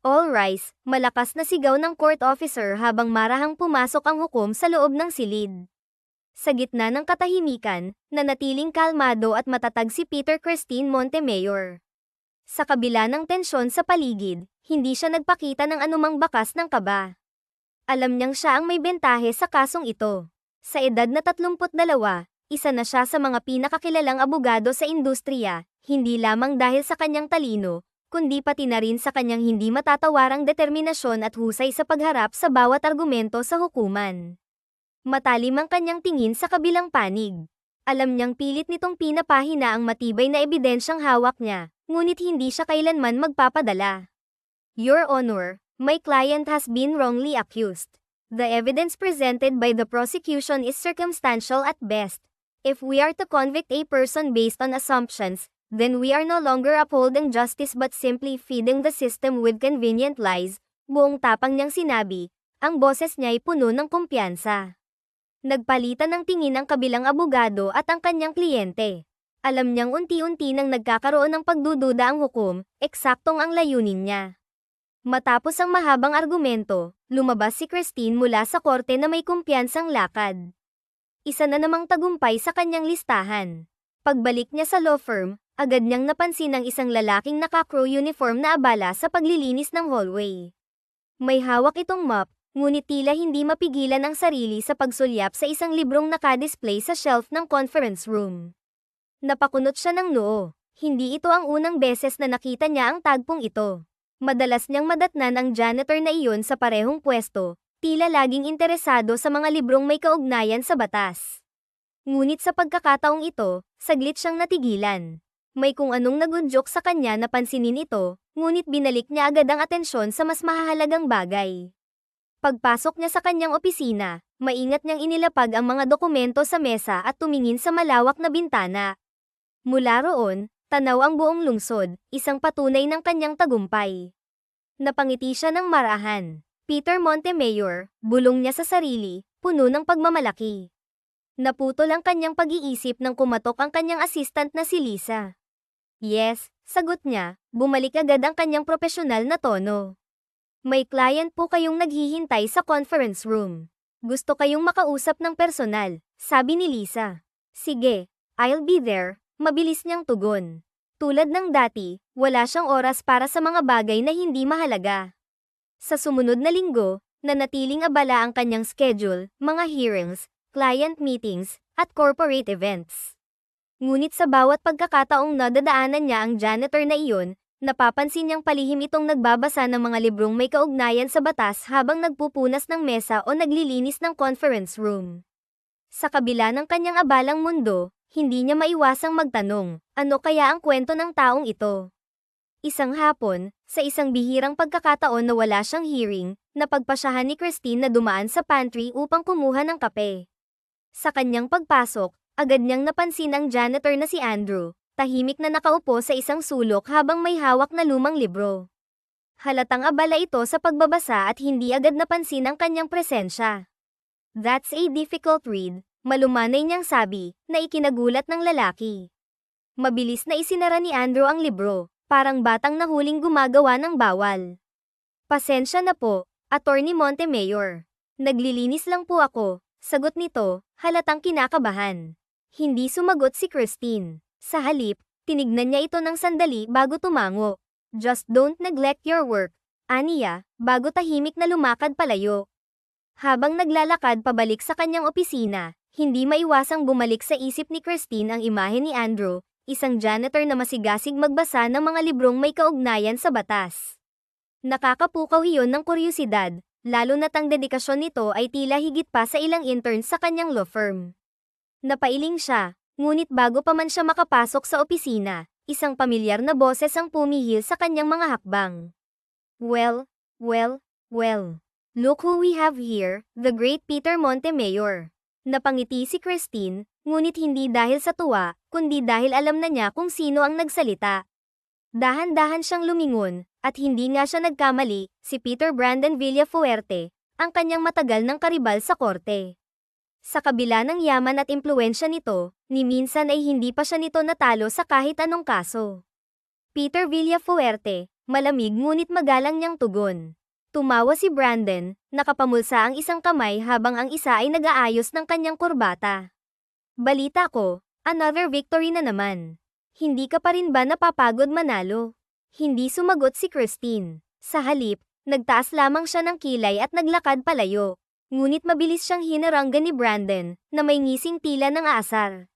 All rise, malakas na sigaw ng court officer habang marahang pumasok ang hukom sa loob ng silid. Sa gitna ng katahimikan, nanatiling kalmado at matatag si Peter Christine Montemayor. Sa kabila ng tensyon sa paligid, hindi siya nagpakita ng anumang bakas ng kaba. Alam niyang siya ang may bentahe sa kasong ito. Sa edad na 32, isa na siya sa mga pinakakilalang abogado sa industriya, hindi lamang dahil sa kanyang talino, kundi pati na rin sa kanyang hindi matatawarang determinasyon at husay sa pagharap sa bawat argumento sa hukuman. Matalim ang kanyang tingin sa kabilang panig. Alam niyang pilit nitong pinapahina ang matibay na ebidensyang hawak niya, ngunit hindi siya kailanman magpapadala. Your Honor, my client has been wrongly accused. The evidence presented by the prosecution is circumstantial at best. If we are to convict a person based on assumptions, then we are no longer upholding justice but simply feeding the system with convenient lies, buong tapang niyang sinabi, ang boses niya ay puno ng kumpiyansa. Nagpalitan ng tingin ang kabilang abogado at ang kanyang kliyente. Alam niyang unti-unti nang nagkakaroon ng pagdududa ang hukom, eksaktong ang layunin niya. Matapos ang mahabang argumento, lumabas si Christine mula sa korte na may kumpiyansang lakad. Isa na namang tagumpay sa kanyang listahan. Pagbalik niya sa law firm, agad niyang napansin ang isang lalaking naka-crew uniform na abala sa paglilinis ng hallway. May hawak itong mop, ngunit tila hindi mapigilan ang sarili sa pagsulyap sa isang librong naka-display sa shelf ng conference room. Napakunot siya ng noo. Hindi ito ang unang beses na nakita niya ang tagpong ito. Madalas niyang madatnan ang janitor na iyon sa parehong pwesto, tila laging interesado sa mga librong may kaugnayan sa batas. Ngunit sa pagkakataong ito, saglit siyang natigilan. May kung anong nagudyok sa kanya na pansinin ito, ngunit binalik niya agad ang atensyon sa mas mahahalagang bagay. Pagpasok niya sa kanyang opisina, maingat niyang inilapag ang mga dokumento sa mesa at tumingin sa malawak na bintana. Mula roon, tanaw ang buong lungsod, isang patunay ng kanyang tagumpay. Napangiti siya ng marahan. Peter Montemayor, bulong niya sa sarili, puno ng pagmamalaki. Naputol ang kanyang pag-iisip nang kumatok ang kanyang assistant na si Lisa. Yes, sagot niya, bumalik agad ang kanyang propesyonal na tono. May client po kayong naghihintay sa conference room. Gusto kayong makausap ng personal, sabi ni Lisa. Sige, I'll be there, mabilis niyang tugon. Tulad ng dati, wala siyang oras para sa mga bagay na hindi mahalaga. Sa sumunod na linggo, nanatiling abala ang kanyang schedule, mga hearings, client meetings, at corporate events. Ngunit sa bawat pagkakataong nadadaanan niya ang janitor na iyon, napapansin niyang palihim itong nagbabasa ng mga librong may kaugnayan sa batas habang nagpupunas ng mesa o naglilinis ng conference room. Sa kabila ng kanyang abalang mundo, hindi niya maiwasang magtanong, ano kaya ang kwento ng taong ito? Isang hapon, sa isang bihirang pagkakataon na wala siyang hearing, napagpasyahan ni Christine na dumaan sa pantry upang kumuha ng kape. Sa kanyang pagpasok, agad niyang napansin ang janitor na si Andrew, tahimik na nakaupo sa isang sulok habang may hawak na lumang libro. Halatang abala ito sa pagbabasa at hindi agad napansin ang kanyang presensya. That's a difficult read, malumanay niyang sabi, na ikinagulat ng lalaki. Mabilis na isinara ni Andrew ang libro, parang batang nahuling gumagawa ng bawal. Pasensya na po, Attorney Montemayor. Naglilinis lang po ako, sagot nito, halatang kinakabahan. Hindi sumagot si Christine. Sa halip, tinignan niya ito ng sandali bago tumango. Just don't neglect your work, aniya, bago tahimik na lumakad palayo. Habang naglalakad pabalik sa kanyang opisina, hindi maiwasang bumalik sa isip ni Christine ang imahe ni Andrew, isang janitor na masigasig magbasa ng mga librong may kaugnayan sa batas. Nakakapukaw iyon ng kuryosidad, lalo na't ang dedikasyon nito ay tila higit pa sa ilang interns sa kanyang law firm. Napailing siya. Ngunit bago pa man siya makapasok sa opisina, isang pamilyar na boses ang pumihil sa kanyang mga hakbang. Well, look who we have here, the great Peter Montemayor. Napangiti si Christine, ngunit hindi dahil sa tuwa, kundi dahil alam na niya kung sino ang nagsalita. Dahan-dahan siyang lumingon, at hindi nga siya nagkamali, si Peter Brandon Villafuerte, ang kanyang matagal ng karibal sa korte. Sa kabila ng yaman at impluwensya nito, ni minsan ay hindi pa siya nito natalo sa kahit anong kaso. Peter Villafuerte, Malamig ngunit magalang niyang tugon. Tumawa si Brandon, nakapamulsa ang isang kamay habang ang isa ay nag-aayos ng kanyang kurbata. Balita ko, another victory na naman. Hindi ka pa rin ba napapagod manalo? Hindi sumagot si Christine. Sa halip, nagtaas lamang siya ng kilay at naglakad palayo. Ngunit mabilis siyang hinaranggan ni Brandon, na may ngising tila ng aasar.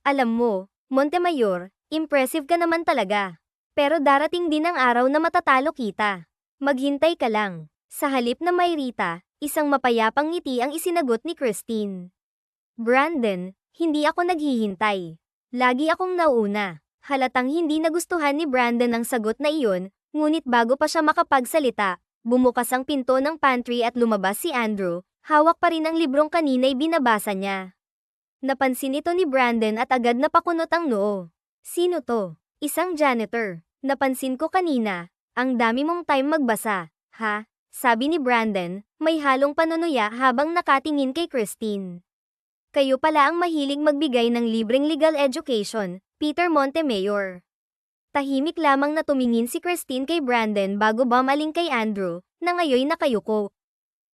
Alam mo, Montemayor, impressive ka naman talaga. Pero darating din ang araw na matatalo kita. Maghintay ka lang. Sa halip na may Rita, isang mapayapang ngiti ang isinagot ni Christine. Brandon, hindi ako naghihintay. Lagi akong nauna. Halatang hindi nagustuhan ni Brandon ang sagot na iyon, ngunit bago pa siya makapagsalita, bumukas ang pinto ng pantry at lumabas si Andrew, hawak pa rin ang librong kanina'y binabasa niya. Napansin ito ni Brandon at agad napakunot ang noo. Sino to? Isang janitor. Napansin ko kanina, ang dami mong time magbasa, ha? Sabi ni Brandon, may halong panunuya habang nakatingin kay Christine. Kayo pala ang mahilig magbigay ng libreng legal education, Peter Montemayor. Tahimik lamang na tumingin si Christine kay Brandon bago bumaling kay Andrew, na ngayoy nakayuko.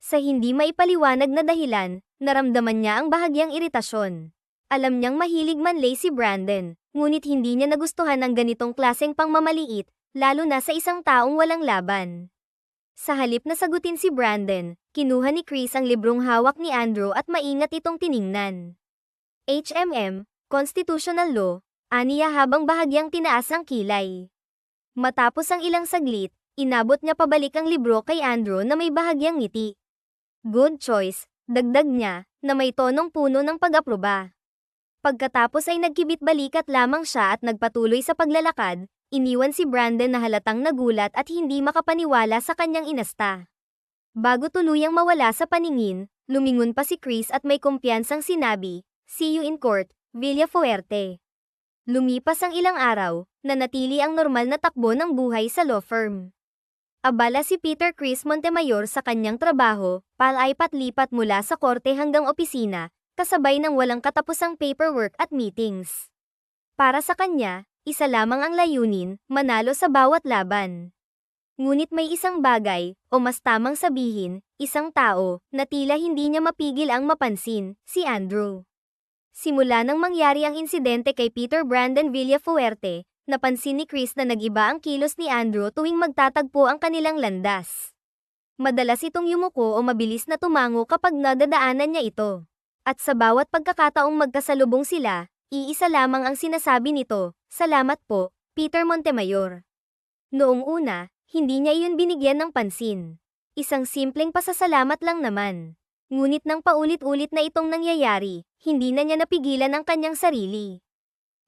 Sa hindi maipaliwanag na dahilan, naramdaman niya ang bahagyang iritasyon. Alam niyang mahilig manlay si Brandon, ngunit hindi niya nagustuhan ang ganitong klaseng pangmamaliit, lalo na sa isang taong walang laban. Sa halip na sagutin si Brandon, kinuha ni Chris ang librong hawak ni Andrew at maingat itong tiningnan. HMM, Constitutional Law, aniya habang bahagyang tinaas ang kilay. Matapos ang ilang saglit, inabot niya pabalik ang libro kay Andrew na may bahagyang ngiti. Good choice, dagdag niya, na may tonong puno ng pag-aproba. Pagkatapos ay nagkibit-balikat lamang siya at nagpatuloy sa paglalakad, iniwan si Brandon na halatang nagulat at hindi makapaniwala sa kanyang inasta. Bago tuluyang mawala sa paningin, lumingon pa si Chris at may kumpiyansang sinabi, "See you in court, Villafuerte." Lumipas ang ilang araw, nanatili ang normal na takbo ng buhay sa law firm. Abala si Peter Chris Montemayor sa kanyang trabaho, palay-pat-lipat mula sa korte hanggang opisina, kasabay ng walang katapusang paperwork at meetings. Para sa kanya, isa lamang ang layunin, manalo sa bawat laban. Ngunit may isang bagay, o mas tamang sabihin, isang tao, na tila hindi niya mapigil ang mapansin, si Andrew. Simula nang mangyari ang insidente kay Peter Brandon Villafuerte, napansin ni Chris na nag-iba ang kilos ni Andrew tuwing magtatagpo ang kanilang landas. Madalas itong yumuko o mabilis na tumango kapag nadadaanan niya ito. At sa bawat pagkakataong magkasalubong sila, iisa lamang ang sinasabi nito, "Salamat po, Peter Montemayor." Noong una, hindi niya iyon binigyan ng pansin. Isang simpleng pasasalamat lang naman. Ngunit nang paulit-ulit na itong nangyayari, hindi na niya napigilan ang kanyang sarili.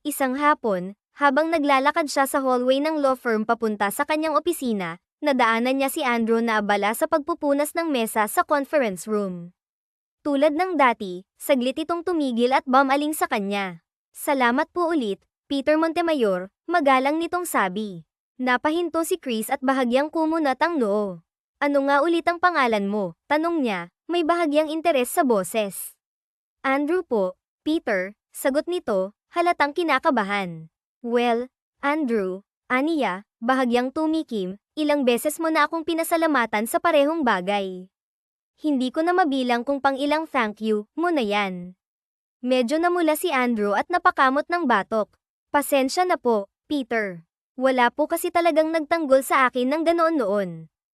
Isang hapon, habang naglalakad siya sa hallway ng law firm papunta sa kanyang opisina, nadaanan niya si Andrew na abala sa pagpupunas ng mesa sa conference room. Tulad ng dati, saglit itong tumigil at bumaling sa kanya. "Salamat po ulit, Peter Montemayor," magalang nitong sabi. Napahinto si Chris at bahagyang kumunat ang noo. "Ano nga ulit ang pangalan mo?" tanong niya, may bahagyang interes sa boses. "Andrew po, Peter," sagot nito, halatang kinakabahan. "Well, Andrew," aniya, bahagyang tumikim, "ilang beses mo na akong pinasalamatan sa parehong bagay. Hindi ko na mabilang kung pang ilang thank you mo na yan." Medyo namula si Andrew at napakamot ng batok. "Pasensya na po, Peter. Wala po kasi talagang nagtanggol sa akin ng ganoon noon."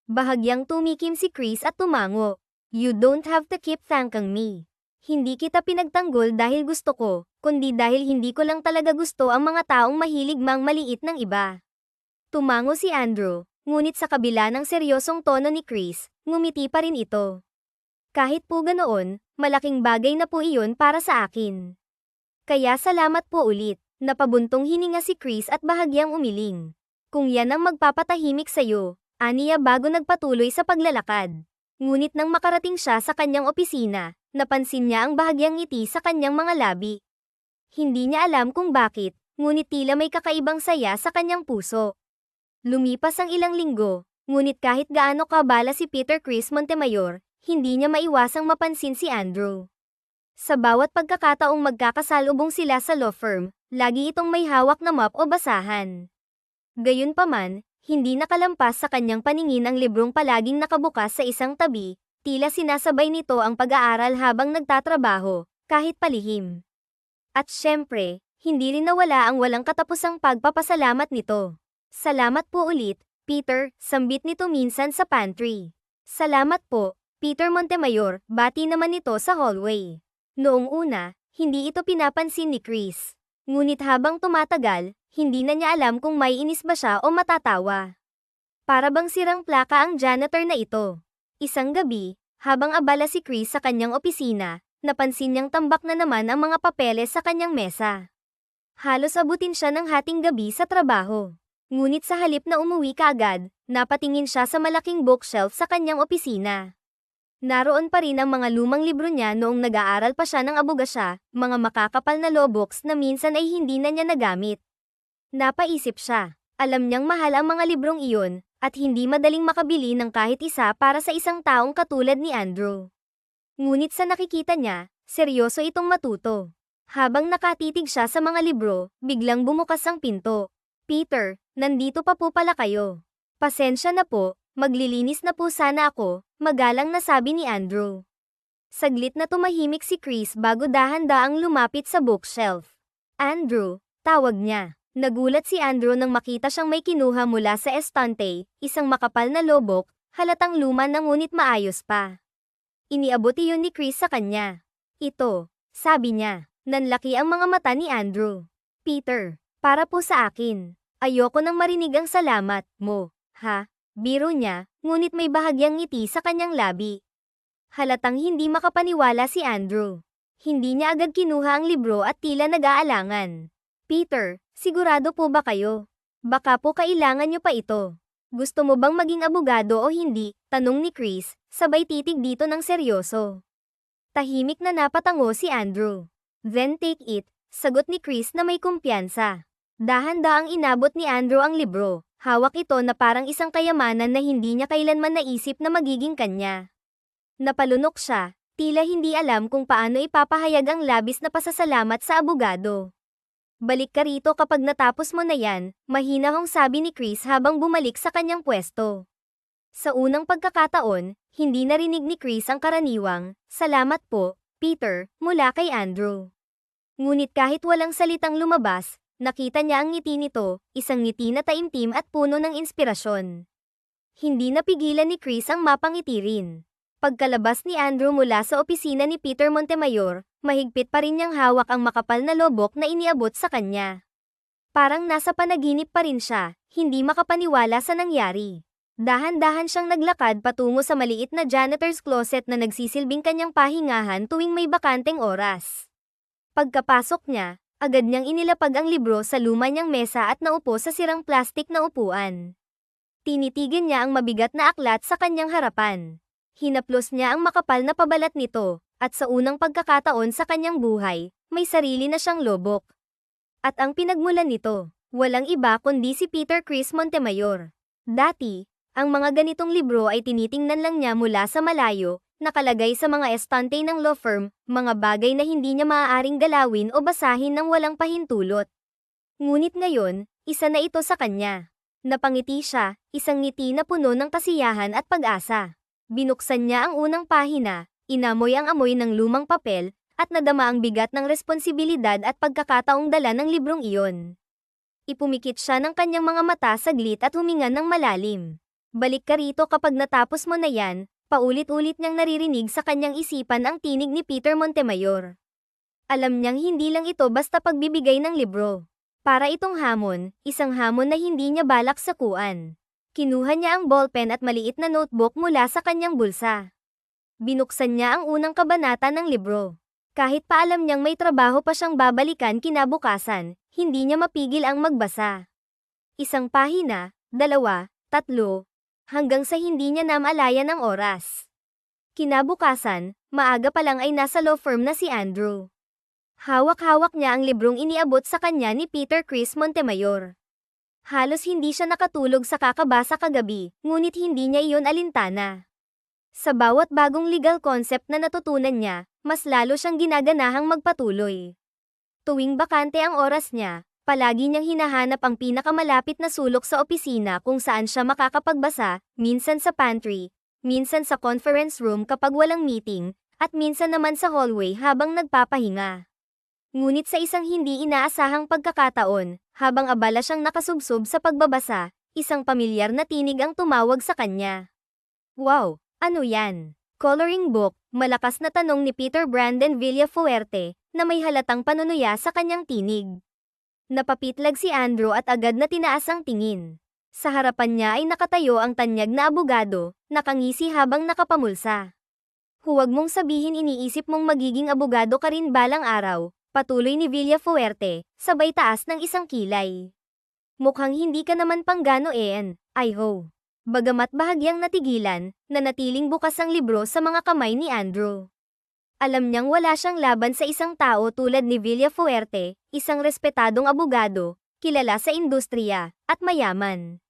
Bahagyang tumikim si Chris at tumango. "You don't have to keep thanking me. Hindi kita pinagtanggol dahil gusto ko, kundi dahil hindi ko lang talaga gusto ang mga taong mahilig mang maliit ng iba." Tumango si Andrew, ngunit sa kabila ng seryosong tono ni Chris, ngumiti pa rin ito. "Kahit po ganoon, malaking bagay na po iyon para sa akin. Kaya salamat po ulit." Napabuntong hininga si Chris at bahagyang umiling. "Kung yan ang magpapatahimik sa'yo," aniya bago nagpatuloy sa paglalakad. Ngunit nang makarating siya sa kanyang opisina, napansin niya ang bahagyang ngiti sa kanyang mga labi. Hindi niya alam kung bakit, ngunit tila may kakaibang saya sa kanyang puso. Lumipas ang ilang linggo, ngunit kahit gaano kabala si Peter Chris Montemayor, hindi niya maiwasang mapansin si Andrew. Sa bawat pagkakataong magkakasalubong sila sa law firm, lagi itong may hawak na map o basahan. Gayunpaman, hindi nakalampas sa kanyang paningin ang librong palaging nakabukas sa isang tabi, tila sinasabay nito ang pag-aaral habang nagtatrabaho, kahit palihim. At syempre, hindi rin nawala ang walang katapusang pagpapasalamat nito. Salamat po ulit, Peter, sambit nito minsan sa pantry. Salamat po, Peter Montemayor, bati naman ito sa hallway. Noong una, hindi ito pinapansin ni Chris. Ngunit habang tumatagal, hindi na niya alam kung may inis ba siya o matatawa. Para bang sirang plaka ang janitor na ito. Isang gabi, habang abala si Chris sa kanyang opisina, napansin niyang tambak na naman ang mga papeles sa kanyang mesa. Halos abutin siya ng hating gabi sa trabaho. Ngunit sa halip na umuwi kaagad, napatingin siya sa malaking bookshelf sa kanyang opisina. Naroon pa rin ang mga lumang libro niya noong nag-aaral pa siya ng abogasya, mga makakapal na law books na minsan ay hindi na niya nagamit. Napaisip siya, alam niyang mahal ang mga librong iyon, at hindi madaling makabili ng kahit isa para sa isang taong katulad ni Andrew. Ngunit sa nakikita niya, seryoso itong matuto. Habang nakatitig siya sa mga libro, biglang bumukas ang pinto. Peter, nandito pa po pala kayo. Pasensya na po, maglilinis na po sana ako, magalang na sabi ni Andrew. Saglit na tumahimik si Chris bago dahan-daang lumapit sa bookshelf. Andrew, tawag niya. Nagulat si Andrew nang makita siyang may kinuha mula sa estante, isang makapal na lobok, halatang luma na ngunit maayos pa. Iniabot iyon ni Chris sa kanya. Ito, sabi niya. Nanlaki ang mga mata ni Andrew. Peter, para po sa akin. Ayoko nang marinig ang salamat mo, ha? Biro niya, ngunit may bahagyang ngiti sa kanyang labi. Halatang hindi makapaniwala si Andrew. Hindi niya agad kinuha ang libro at tila nag-aalangan. Peter, sigurado po ba kayo? Baka po kailangan niyo pa ito. Gusto mo bang maging abogado o hindi? Tanong ni Chris, sabay titig dito ng seryoso. Tahimik na napatango si Andrew. Then take it, sagot ni Chris na may kumpiyansa. Dahan-daang inabot ni Andrew ang libro. Hawak ito na parang isang kayamanan na hindi niya kailanman naisip na magiging kanya. Napalunok siya, tila hindi alam kung paano ipapahayag ang labis na pasasalamat sa abogado. Balik ka rito kapag natapos mo na yan, mahinahong sabi ni Chris habang bumalik sa kanyang pwesto. Sa unang pagkakataon, hindi narinig ni Chris ang karaniwang, "Salamat po, Peter," mula kay Andrew. Ngunit kahit walang salitang lumabas, nakita niya ang ngiti nito, isang ngiti na taimtim at puno ng inspirasyon. Hindi napigilan ni Chris ang mapangiti rin. Pagkalabas ni Andrew mula sa opisina ni Peter Montemayor, mahigpit pa rin niyang hawak ang makapal na lobok na iniabot sa kanya. Parang nasa panaginip pa rin siya, hindi makapaniwala sa nangyari. Dahan-dahan siyang naglakad patungo sa maliit na janitor's closet na nagsisilbing kanyang pahingahan tuwing may bakanteng oras. Pagkapasok niya, agad niyang inilapag ang libro sa luma niyang mesa at naupo sa sirang plastik na upuan. Tinitigan niya ang mabigat na aklat sa kanyang harapan. Hinaplos niya ang makapal na pabalat nito, at sa unang pagkakataon sa kanyang buhay, may sarili na siyang lobok. At ang pinagmulan nito, walang iba kundi si Peter Chris Montemayor. Dati, ang mga ganitong libro ay tinitingnan lang niya mula sa malayo, nakalagay sa mga estante ng law firm, mga bagay na hindi niya maaaring galawin o basahin ng walang pahintulot. Ngunit ngayon, isa na ito sa kanya. Napangiti siya, isang ngiti na puno ng kasiyahan at pag-asa. Binuksan niya ang unang pahina, inamoy ang amoy ng lumang papel, at nadama ang bigat ng responsibilidad at pagkakataong dala ng librong iyon. Ipumikit siya ng kanyang mga mata saglit at huminga ng malalim. Balik ka rito kapag natapos mo na yan, paulit-ulit niyang naririnig sa kanyang isipan ang tinig ni Peter Montemayor. Alam niyang hindi lang ito basta pagbibigay ng libro. Para itong hamon, isang hamon na hindi niya balak sakuan. Kinuha niya ang ballpen at maliit na notebook mula sa kanyang bulsa. Binuksan niya ang unang kabanata ng libro. Kahit pa alam niyang may trabaho pa siyang babalikan kinabukasan, hindi niya mapigil ang magbasa. Isang pahina, 2, 3, hanggang sa hindi niya namalayan ang oras. Kinabukasan, maaga pa lang ay nasa law firm na si Andrew. Hawak-hawak niya ang librong iniabot sa kanya ni Peter Chris Montemayor. Halos hindi siya nakatulog sa kakabasa kagabi, ngunit hindi niya iyon alintana. Sa bawat bagong legal concept na natutunan niya, mas lalo siyang ginaganahang magpatuloy. Tuwing bakante ang oras niya, Palagi niyang hinahanap ang pinakamalapit na sulok sa opisina kung saan siya makakapagbasa, minsan sa pantry, minsan sa conference room kapag walang meeting, at minsan naman sa hallway habang nagpapahinga. Ngunit sa isang hindi inaasahang pagkakataon, habang abala siyang nakasubsob sa pagbabasa, isang pamilyar na tinig ang tumawag sa kanya. Wow, ano yan? Coloring book, malakas na tanong ni Peter Brandon Villafuerte, na may halatang panunuya sa kanyang tinig. Napapitlag si Andrew at agad na tinaas ang tingin. Sa harapan niya ay nakatayo ang tanyag na abogado, nakangisi habang nakapamulsa. Huwag mong sabihin iniisip mong magiging abogado ka rin balang araw, patuloy ni Villafuerte, sabay taas ng isang kilay. Mukhang hindi ka naman panggano I ho. Bagamat bahagyang natigilan, nanatiling bukas ang libro sa mga kamay ni Andrew. Alam niyang wala siyang laban sa isang tao tulad ni Villafuerte, isang respetadong abogado, kilala sa industriya, at mayaman.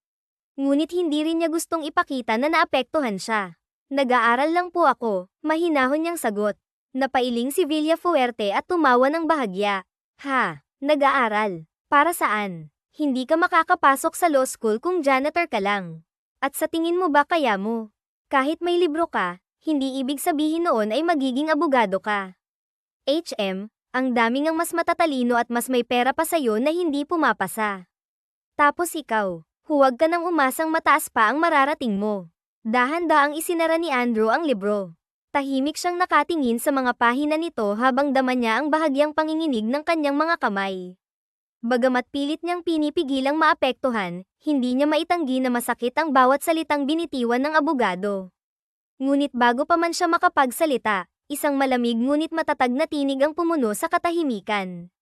Ngunit hindi rin niya gustong ipakita na naapektuhan siya. Nag-aaral lang po ako, mahinahon niyang sagot. Napailing si Villafuerte at tumawa ng bahagya. Ha, nag-aaral? Para saan? Hindi ka makakapasok sa law school kung janitor ka lang. At sa tingin mo ba kaya mo? Kahit may libro ka, hindi ibig sabihin noon ay magiging abogado ka. Ang daming ang mas matatalino at mas may pera pa sa'yo na hindi pumapasa. Tapos ikaw, huwag ka nang umasang mataas pa ang mararating mo. Dahan-daang isinara ni Andrew ang libro. Tahimik siyang nakatingin sa mga pahina nito habang dama niya ang bahagyang panginginig ng kanyang mga kamay. Bagamat pilit niyang pinipigilang maapektuhan, hindi niya maitanggi na masakit ang bawat salitang binitiwan ng abogado. Ngunit bago pa man siya makapagsalita, isang malamig ngunit matatag na tinig ang pumuno sa katahimikan.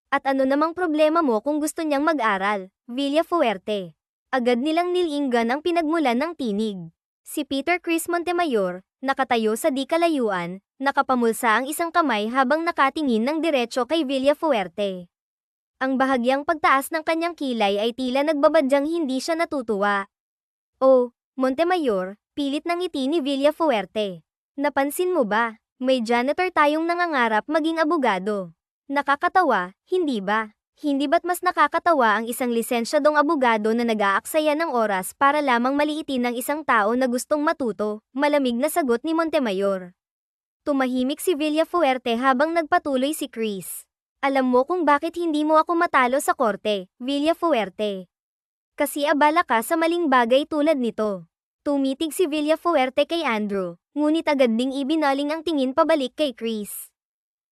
At ano namang problema mo kung gusto niyang mag-aral, Villafuerte? Agad nilang nilinggan ang pinagmulan ng tinig. Si Peter Chris Montemayor, nakatayo sa di kalayuan, nakapamulsa ang isang kamay habang nakatingin ng diretso kay Villafuerte. Ang bahagyang pagtaas ng kanyang kilay ay tila nagbabadyang hindi siya natutuwa. Oh, Montemayor, pilit ng ngiti ni Villafuerte. Napansin mo ba, may janitor tayong nangangarap maging abogado. Nakakatawa, hindi ba? Hindi ba't mas nakakatawa ang isang lisensyadong abogado na nag-aaksaya ng oras para lamang maliitin ng isang tao na gustong matuto? Malamig na sagot ni Montemayor. Tumahimik si Villafuerte habang nagpatuloy si Chris. Alam mo kung bakit hindi mo ako matalo sa korte, Villafuerte. Kasi abala ka sa maling bagay tulad nito. Tumitig si Villafuerte kay Andrew, ngunit agad ding ibinaling ang tingin pabalik kay Chris.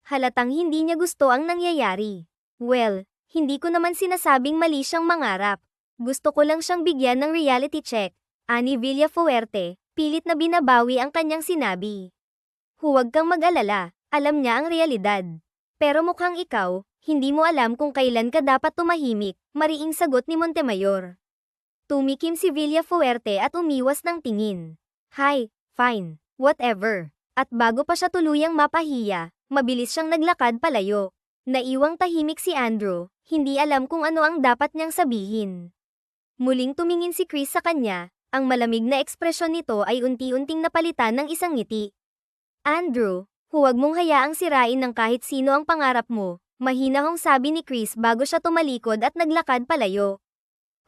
Halatang hindi niya gusto ang nangyayari. Well, hindi ko naman sinasabing mali siyang mangarap. Gusto ko lang siyang bigyan ng reality check, ani Villafuerte, pilit na binabawi ang kanyang sinabi. Huwag kang mag-alala, alam niya ang realidad. Pero mukhang ikaw, hindi mo alam kung kailan ka dapat tumahimik, mariing sagot ni Montemayor. Tumikim si Villafuerte at umiwas ng tingin. Hi, fine, whatever. At bago pa siya tuluyang mapahiya, mabilis siyang naglakad palayo. Naiwang tahimik si Andrew, hindi alam kung ano ang dapat niyang sabihin. Muling tumingin si Chris sa kanya, ang malamig na ekspresyon nito ay unti-unting napalitan ng isang ngiti. Andrew, huwag mong hayaang sirain ng kahit sino ang pangarap mo, mahinahong sabi ni Chris bago siya tumalikod at naglakad palayo.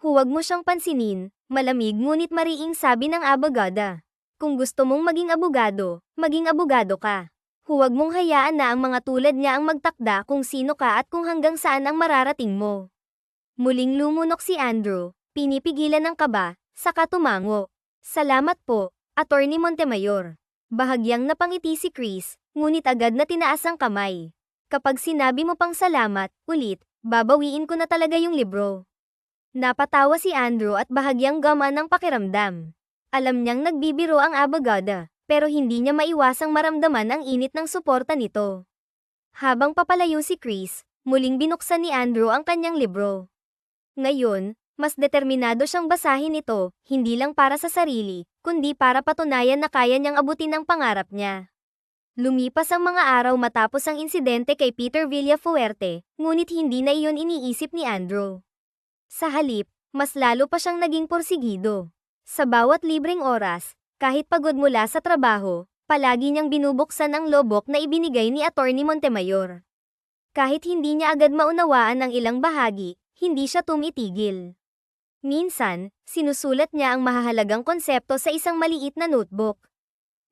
Huwag mo siyang pansinin, malamig ngunit mariing sabi ng abogada. Kung gusto mong maging abogado ka. Huwag mong hayaan na ang mga tulad niya ang magtakda kung sino ka at kung hanggang saan ang mararating mo. Muling lumunok si Andrew, pinipigilan ng kaba, saka tumango. Salamat po, Attorney Montemayor. Bahagyang napangiti si Chris, ngunit agad na tinaas ang kamay. Kapag sinabi mo pang salamat, ulit, babawiin ko na talaga yung libro. Napatawa si Andrew at bahagyang gama ng pakiramdam. Alam niyang nagbibiro ang abogada, pero hindi niya maiwasang maramdaman ang init ng suporta nito. Habang papalayo si Chris, muling binuksan ni Andrew ang kanyang libro. Ngayon, mas determinado siyang basahin ito, hindi lang para sa sarili, kundi para patunayan na kaya niyang abutin ang pangarap niya. Lumipas ang mga araw matapos ang insidente kay Peter Villafuerte, ngunit hindi na iyon iniisip ni Andrew. Sa halip, mas lalo pa siyang naging porsigido. Sa bawat libreng oras, kahit pagod mula sa trabaho, palagi niyang binubuksan ang lobok na ibinigay ni Attorney Montemayor. Kahit hindi niya agad maunawaan ang ilang bahagi, hindi siya tumitigil. Minsan, sinusulat niya ang mahahalagang konsepto sa isang maliit na notebook.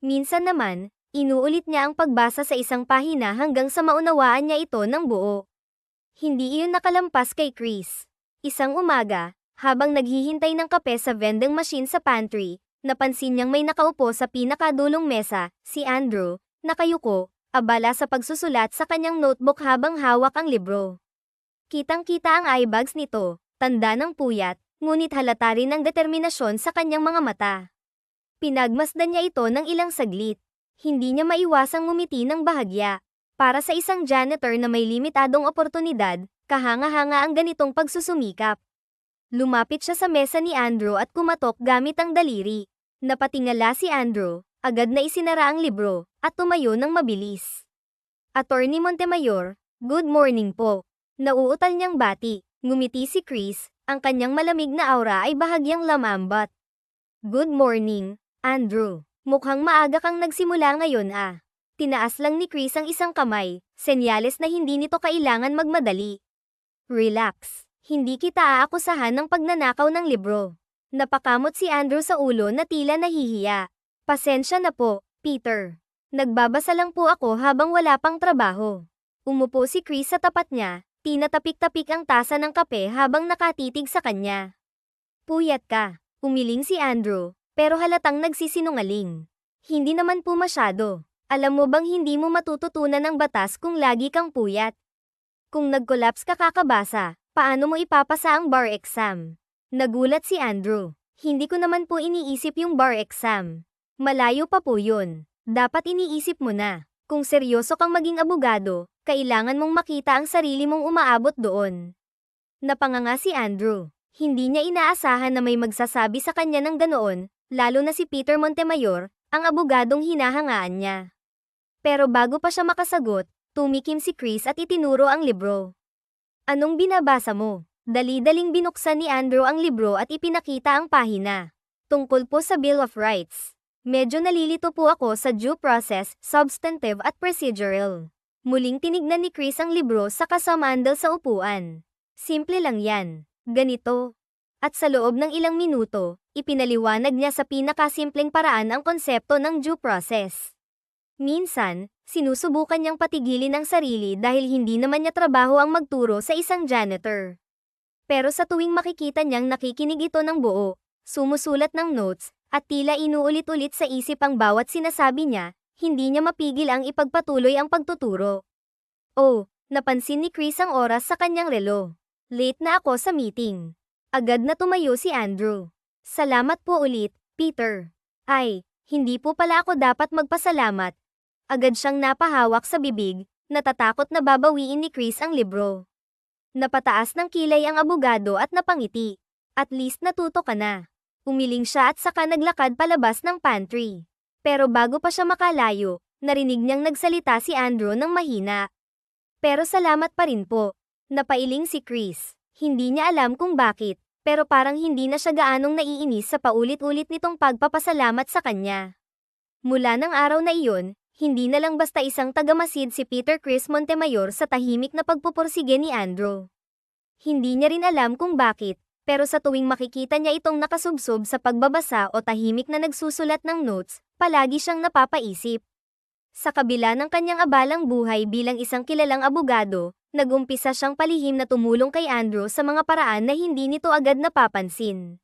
Minsan naman, inuulit niya ang pagbasa sa isang pahina hanggang sa maunawaan niya ito ng buo. Hindi iyon nakalampas kay Chris. Isang umaga, habang naghihintay ng kape sa vending machine sa pantry, napansin niyang may nakaupo sa pinakadulong mesa, si Andrew, nakayuko, abala sa pagsusulat sa kanyang notebook habang hawak ang libro. Kitang-kita ang eyebags nito, tanda ng puyat, ngunit halata rin ang determinasyon sa kanyang mga mata. Pinagmasdan niya ito ng ilang saglit. Hindi niya maiwasang ngumiti ng bahagya. Para sa isang janitor na may limitadong oportunidad, kahanga-hanga ang ganitong pagsusumikap. Lumapit siya sa mesa ni Andrew at kumatok gamit ang daliri. Napatingala si Andrew, agad na isinara ang libro, at tumayo ng mabilis. Attorney Montemayor, good morning po. Nauutal niyang bati. Ngumiti si Chris, ang kanyang malamig na aura ay bahagyang lamambat. Good morning, Andrew. Mukhang maaga kang nagsimula ngayon ah. Tinaas lang ni Chris ang isang kamay, senyales na hindi nito kailangan magmadali. Relax. Hindi kita aakusahan ng pagnanakaw ng libro. Napakamot si Andrew sa ulo na tila nahihiya. Pasensya na po, Peter. Nagbabasa lang po ako habang wala pang trabaho. Umupo si Chris sa tapat niya, tinatapik-tapik ang tasa ng kape habang nakatitig sa kanya. Puyat ka, umiling si Andrew, pero halatang nagsisinungaling. Hindi naman po masyado. Alam mo bang hindi mo matututunan ang batas kung lagi kang puyat? Kung nag-collapse ka kakabasa, paano mo ipapasa ang bar exam? Nagulat si Andrew. Hindi ko naman po iniisip yung bar exam. Malayo pa po yun. Dapat iniisip mo na. Kung seryoso kang maging abogado, kailangan mong makita ang sarili mong umaabot doon. Napanganga si Andrew. Hindi niya inaasahan na may magsasabi sa kanya ng ganoon, lalo na si Peter Montemayor, ang abogadong hinahangaan niya. Pero bago pa siya makasagot, tumikim si Chris at itinuro ang libro. Anong binabasa mo? Dali-daling binuksan ni Andrew ang libro at ipinakita ang pahina. Tungkol po sa Bill of Rights. Medyo nalilito po ako sa due process, substantive at procedural. Muling tinignan ni Chris ang libro sa kasamandal sa upuan. Simple lang yan. Ganito. At sa loob ng ilang minuto, ipinaliwanag niya sa pinakasimpleng paraan ang konsepto ng due process. Minsan, sinusubukan niyang patigilin ang sarili dahil hindi naman niya trabaho ang magturo sa isang janitor. Pero sa tuwing makikita niyang nakikinig ito ng buo, sumusulat ng notes, at tila inuulit-ulit sa isip ang bawat sinasabi niya, hindi niya mapigil ang ipagpatuloy ang pagtuturo. Oh, napansin ni Chris ang oras sa kanyang relo. Late na ako sa meeting. Agad na tumayo si Andrew. Salamat po ulit, Peter. Ay, hindi po pala ako dapat magpasalamat. Agad siyang napahawak sa bibig, natatakot na babawiin ni Chris ang libro. Napataas ng kilay ang abogado at napangiti. At least natuto ka na. Umiling siya at saka naglakad palabas ng pantry. Pero bago pa siya makalayo, narinig niyang nagsalita si Andrew ng mahina. Pero salamat pa rin po. Napailing si Chris. Hindi niya alam kung bakit, pero parang hindi na siya gaanong naiinis sa paulit-ulit nitong pagpapasalamat sa kanya. Mula ng araw na iyon, hindi na lang basta isang tagamasid si Peter Chris Montemayor sa tahimik na pagpupursige ni Andrew. Hindi niya rin alam kung bakit, pero sa tuwing makikita niya itong nakasubsob sa pagbabasa o tahimik na nagsusulat ng notes, palagi siyang napapaisip. Sa kabila ng kanyang abalang buhay bilang isang kilalang abogado, nag-umpisa siyang palihim na tumulong kay Andrew sa mga paraan na hindi nito agad napapansin.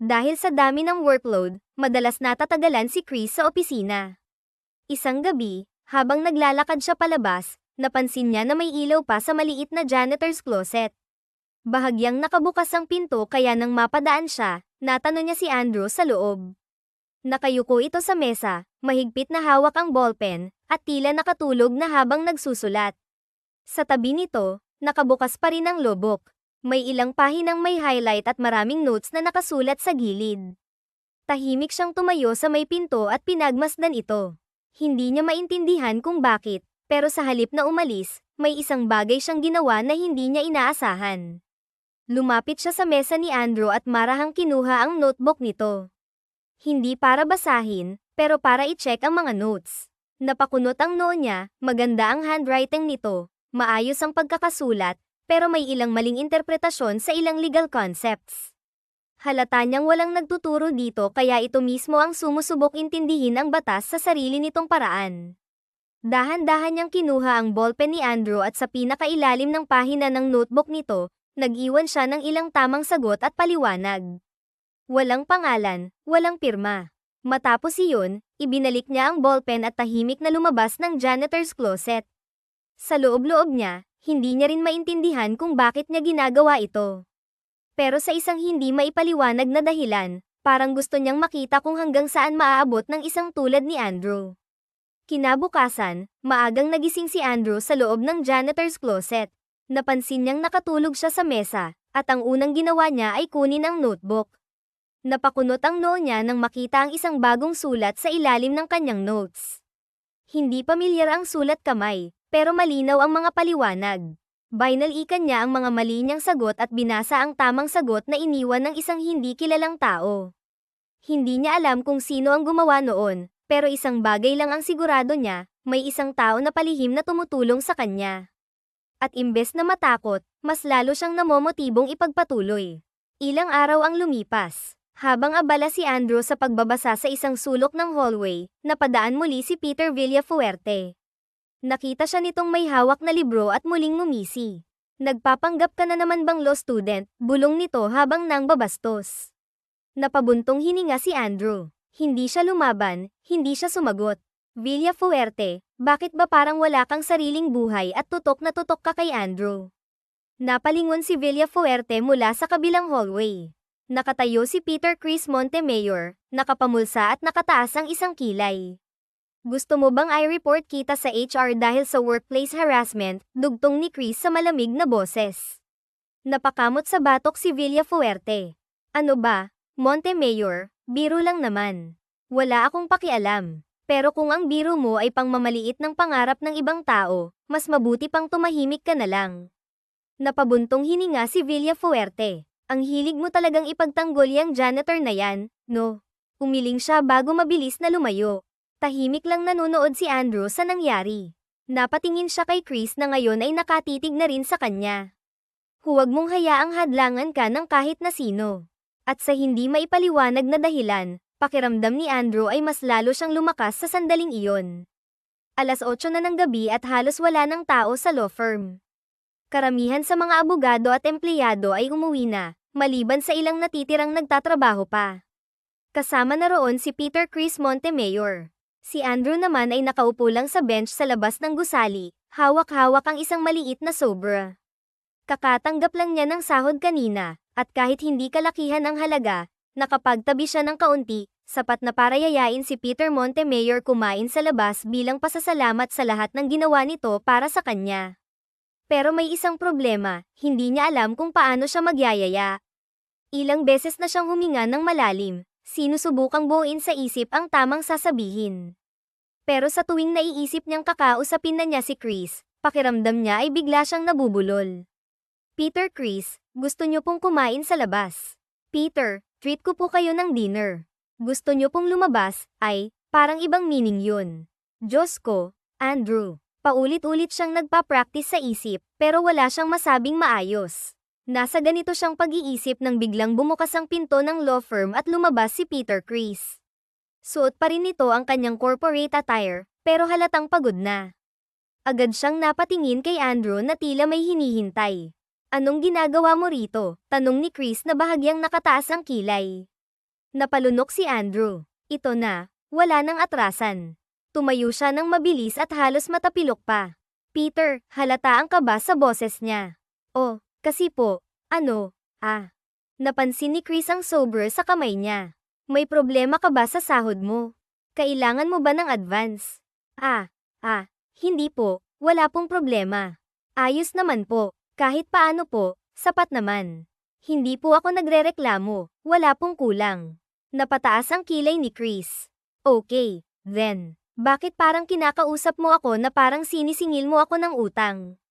Dahil sa dami ng workload, madalas natatagalan si Chris sa opisina. Isang gabi, habang naglalakad siya palabas, napansin niya na may ilaw pa sa maliit na janitor's closet. Bahagyang nakabukas ang pinto kaya nang mapadaan siya, natanong niya si Andrew sa loob. Nakayuko ito sa mesa, mahigpit na hawak ang ballpen, at tila nakatulog na habang nagsusulat. Sa tabi nito, nakabukas pa rin ang lobok. May ilang pahinang may highlight at maraming notes na nakasulat sa gilid. Tahimik siyang tumayo sa may pinto at pinagmasdan ito. Hindi niya maintindihan kung bakit, pero sa halip na umalis, may isang bagay siyang ginawa na hindi niya inaasahan. Lumapit siya sa mesa ni Andrew at marahang kinuha ang notebook nito. Hindi para basahin, pero para i-check ang mga notes. Napakunot ang noo niya, maganda ang handwriting nito, maayos ang pagkakasulat, pero may ilang maling interpretasyon sa ilang legal concepts. Halata niyang walang nagtuturo dito kaya ito mismo ang sumusubok intindihin ang batas sa sarili nitong paraan. Dahan-dahan niyang kinuha ang ballpen ni Andrew at sa pinakailalim ng pahina ng notebook nito, nag-iwan siya ng ilang tamang sagot at paliwanag. Walang pangalan, walang pirma. Matapos iyon, ibinalik niya ang ballpen at tahimik na lumabas ng janitor's closet. Sa loob-loob niya, hindi niya rin maintindihan kung bakit niya ginagawa ito. Pero sa isang hindi maipaliwanag na dahilan, parang gusto niyang makita kung hanggang saan maaabot ng isang tulad ni Andrew. Kinabukasan, maagang nagising si Andrew sa loob ng janitor's closet. Napansin niyang nakatulog siya sa mesa, at ang unang ginawa niya ay kunin ang notebook. Napakunot ang noo niya nang makita ang isang bagong sulat sa ilalim ng kanyang notes. Hindi pamilyar ang sulat kamay, pero malinaw ang mga paliwanag. Binalikan niya ang mga mali niyang sagot at binasa ang tamang sagot na iniwan ng isang hindi kilalang tao. Hindi niya alam kung sino ang gumawa noon, pero isang bagay lang ang sigurado niya, may isang tao na palihim na tumutulong sa kanya. At imbes na matakot, mas lalo siyang namomotibong ipagpatuloy. Ilang araw ang lumipas. Habang abala si Andrew sa pagbabasa sa isang sulok ng hallway, napadaan muli si Peter Villafuerte. Nakita siya nitong may hawak na libro at muling ngumisi. Nagpapanggap ka na naman bang law student, bulong nito habang nang babastos. Napabuntong hininga si Andrew. Hindi siya lumaban, hindi siya sumagot. Villafuerte, bakit ba parang wala kang sariling buhay at tutok na tutok ka kay Andrew? Napalingon si Villafuerte mula sa kabilang hallway. Nakatayo si Peter Chris Montemayor, nakapamulsa at nakataas ang isang kilay. Gusto mo bang i-report kita sa HR dahil sa workplace harassment, dugtong ni Chris sa malamig na boses. Napakamot sa batok si Villafuerte. Ano ba, Montemayor, biro lang naman. Wala akong pakialam. Pero kung ang biro mo ay pangmamaliit ng pangarap ng ibang tao, mas mabuti pang tumahimik ka na lang. Napabuntong hininga si Villafuerte. Ang hilig mo talagang ipagtanggol yang janitor na yan, no? Umiling siya bago mabilis na lumayo. Tahimik lang nanonood si Andrew sa nangyari. Napatingin siya kay Chris na ngayon ay nakatitig na rin sa kanya. Huwag mong hayaang hadlangan ka ng kahit na sino. At sa hindi maipaliwanag na dahilan, pakiramdam ni Andrew ay mas lalo siyang lumakas sa sandaling iyon. 8:00 na ng gabi at halos wala ng tao sa law firm. Karamihan sa mga abogado at empleyado ay umuwi na, maliban sa ilang natitirang nagtatrabaho pa. Kasama na roon si Peter Chris Montemayor. Si Andrew naman ay nakaupo lang sa bench sa labas ng gusali, hawak-hawak ang isang maliit na sobra. Kakatanggap lang niya ng sahod kanina, at kahit hindi kalakihan ang halaga, nakapagtabi siya ng kaunti, sapat na para yayain si Peter Montemayor kumain sa labas bilang pasasalamat sa lahat ng ginawa nito para sa kanya. Pero may isang problema, hindi niya alam kung paano siya magyayaya. Ilang beses na siyang huminga ng malalim, sinusubukang buuin sa isip ang tamang sasabihin. Pero sa tuwing naiisip niyang kakausapin na niya si Chris, pakiramdam niya ay bigla siyang nabubulol. Peter, Chris, gusto niyo pong kumain sa labas. Peter, treat ko po kayo ng dinner. Gusto niyo pong lumabas, ay, parang ibang meaning yun. Diyos ko, Andrew. Paulit-ulit siyang nagpa-practice sa isip, pero wala siyang masabing maayos. Nasa ganito siyang pag-iisip nang biglang bumukas ang pinto ng law firm at lumabas si Peter Chris. Suot pa rin nito ang kanyang corporate attire, pero halatang pagod na. Agad siyang napatingin kay Andrew na tila may hinihintay. Anong ginagawa mo rito? Tanong ni Chris na bahagyang nakataas ang kilay. Napalunok si Andrew. Ito na, wala nang atrasan. Tumayo siya ng mabilis at halos matapilok pa. Peter, halata ang kaba sa boses niya. Oh, kasi po, ano, Napansin ni Chris ang sober sa kamay niya. May problema ka ba sa sahod mo? Kailangan mo ba ng advance? Hindi po, wala pong problema. Ayos naman po, kahit paano po, sapat naman. Hindi po ako nagrereklamo, wala pong kulang. Napataas ang kilay ni Chris. Okay, then. Bakit parang kinakausap mo ako na parang sinisingil mo ako ng utang?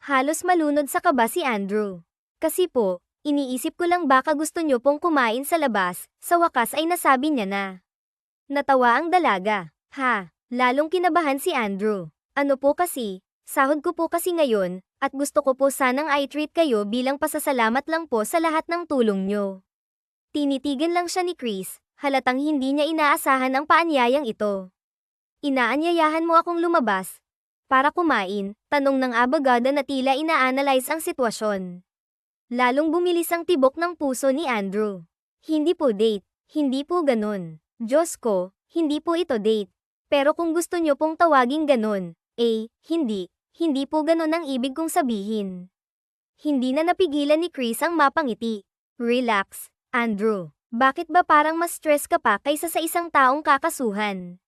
Halos malunod sa kaba si Andrew. Kasi po, iniisip ko lang baka gusto niyo pong kumain sa labas, sa wakas ay nasabi niya na. Natawa ang dalaga. Lalong kinabahan si Andrew. Ano po kasi, sahod ko po kasi ngayon, At gusto ko po sanang i-treat kayo bilang pasasalamat lang po sa lahat ng tulong nyo. Tinitigan lang siya ni Chris, halatang hindi niya inaasahan ang paanyayang ito. Inaanyayahan mo akong lumabas para kumain, tanong ng abogada na tila ina-analyze ang sitwasyon. Lalong bumilis ang tibok ng puso ni Andrew. Hindi po date, hindi po ganun. Diyos ko, hindi po ito date. Pero kung gusto nyo pong tawaging ganun, hindi po ganun ang ibig kong sabihin. Hindi na napigilan ni Chris ang mapangiti. Relax, Andrew. Bakit ba parang mas stress ka pa kaysa sa isang taong kakasuhan?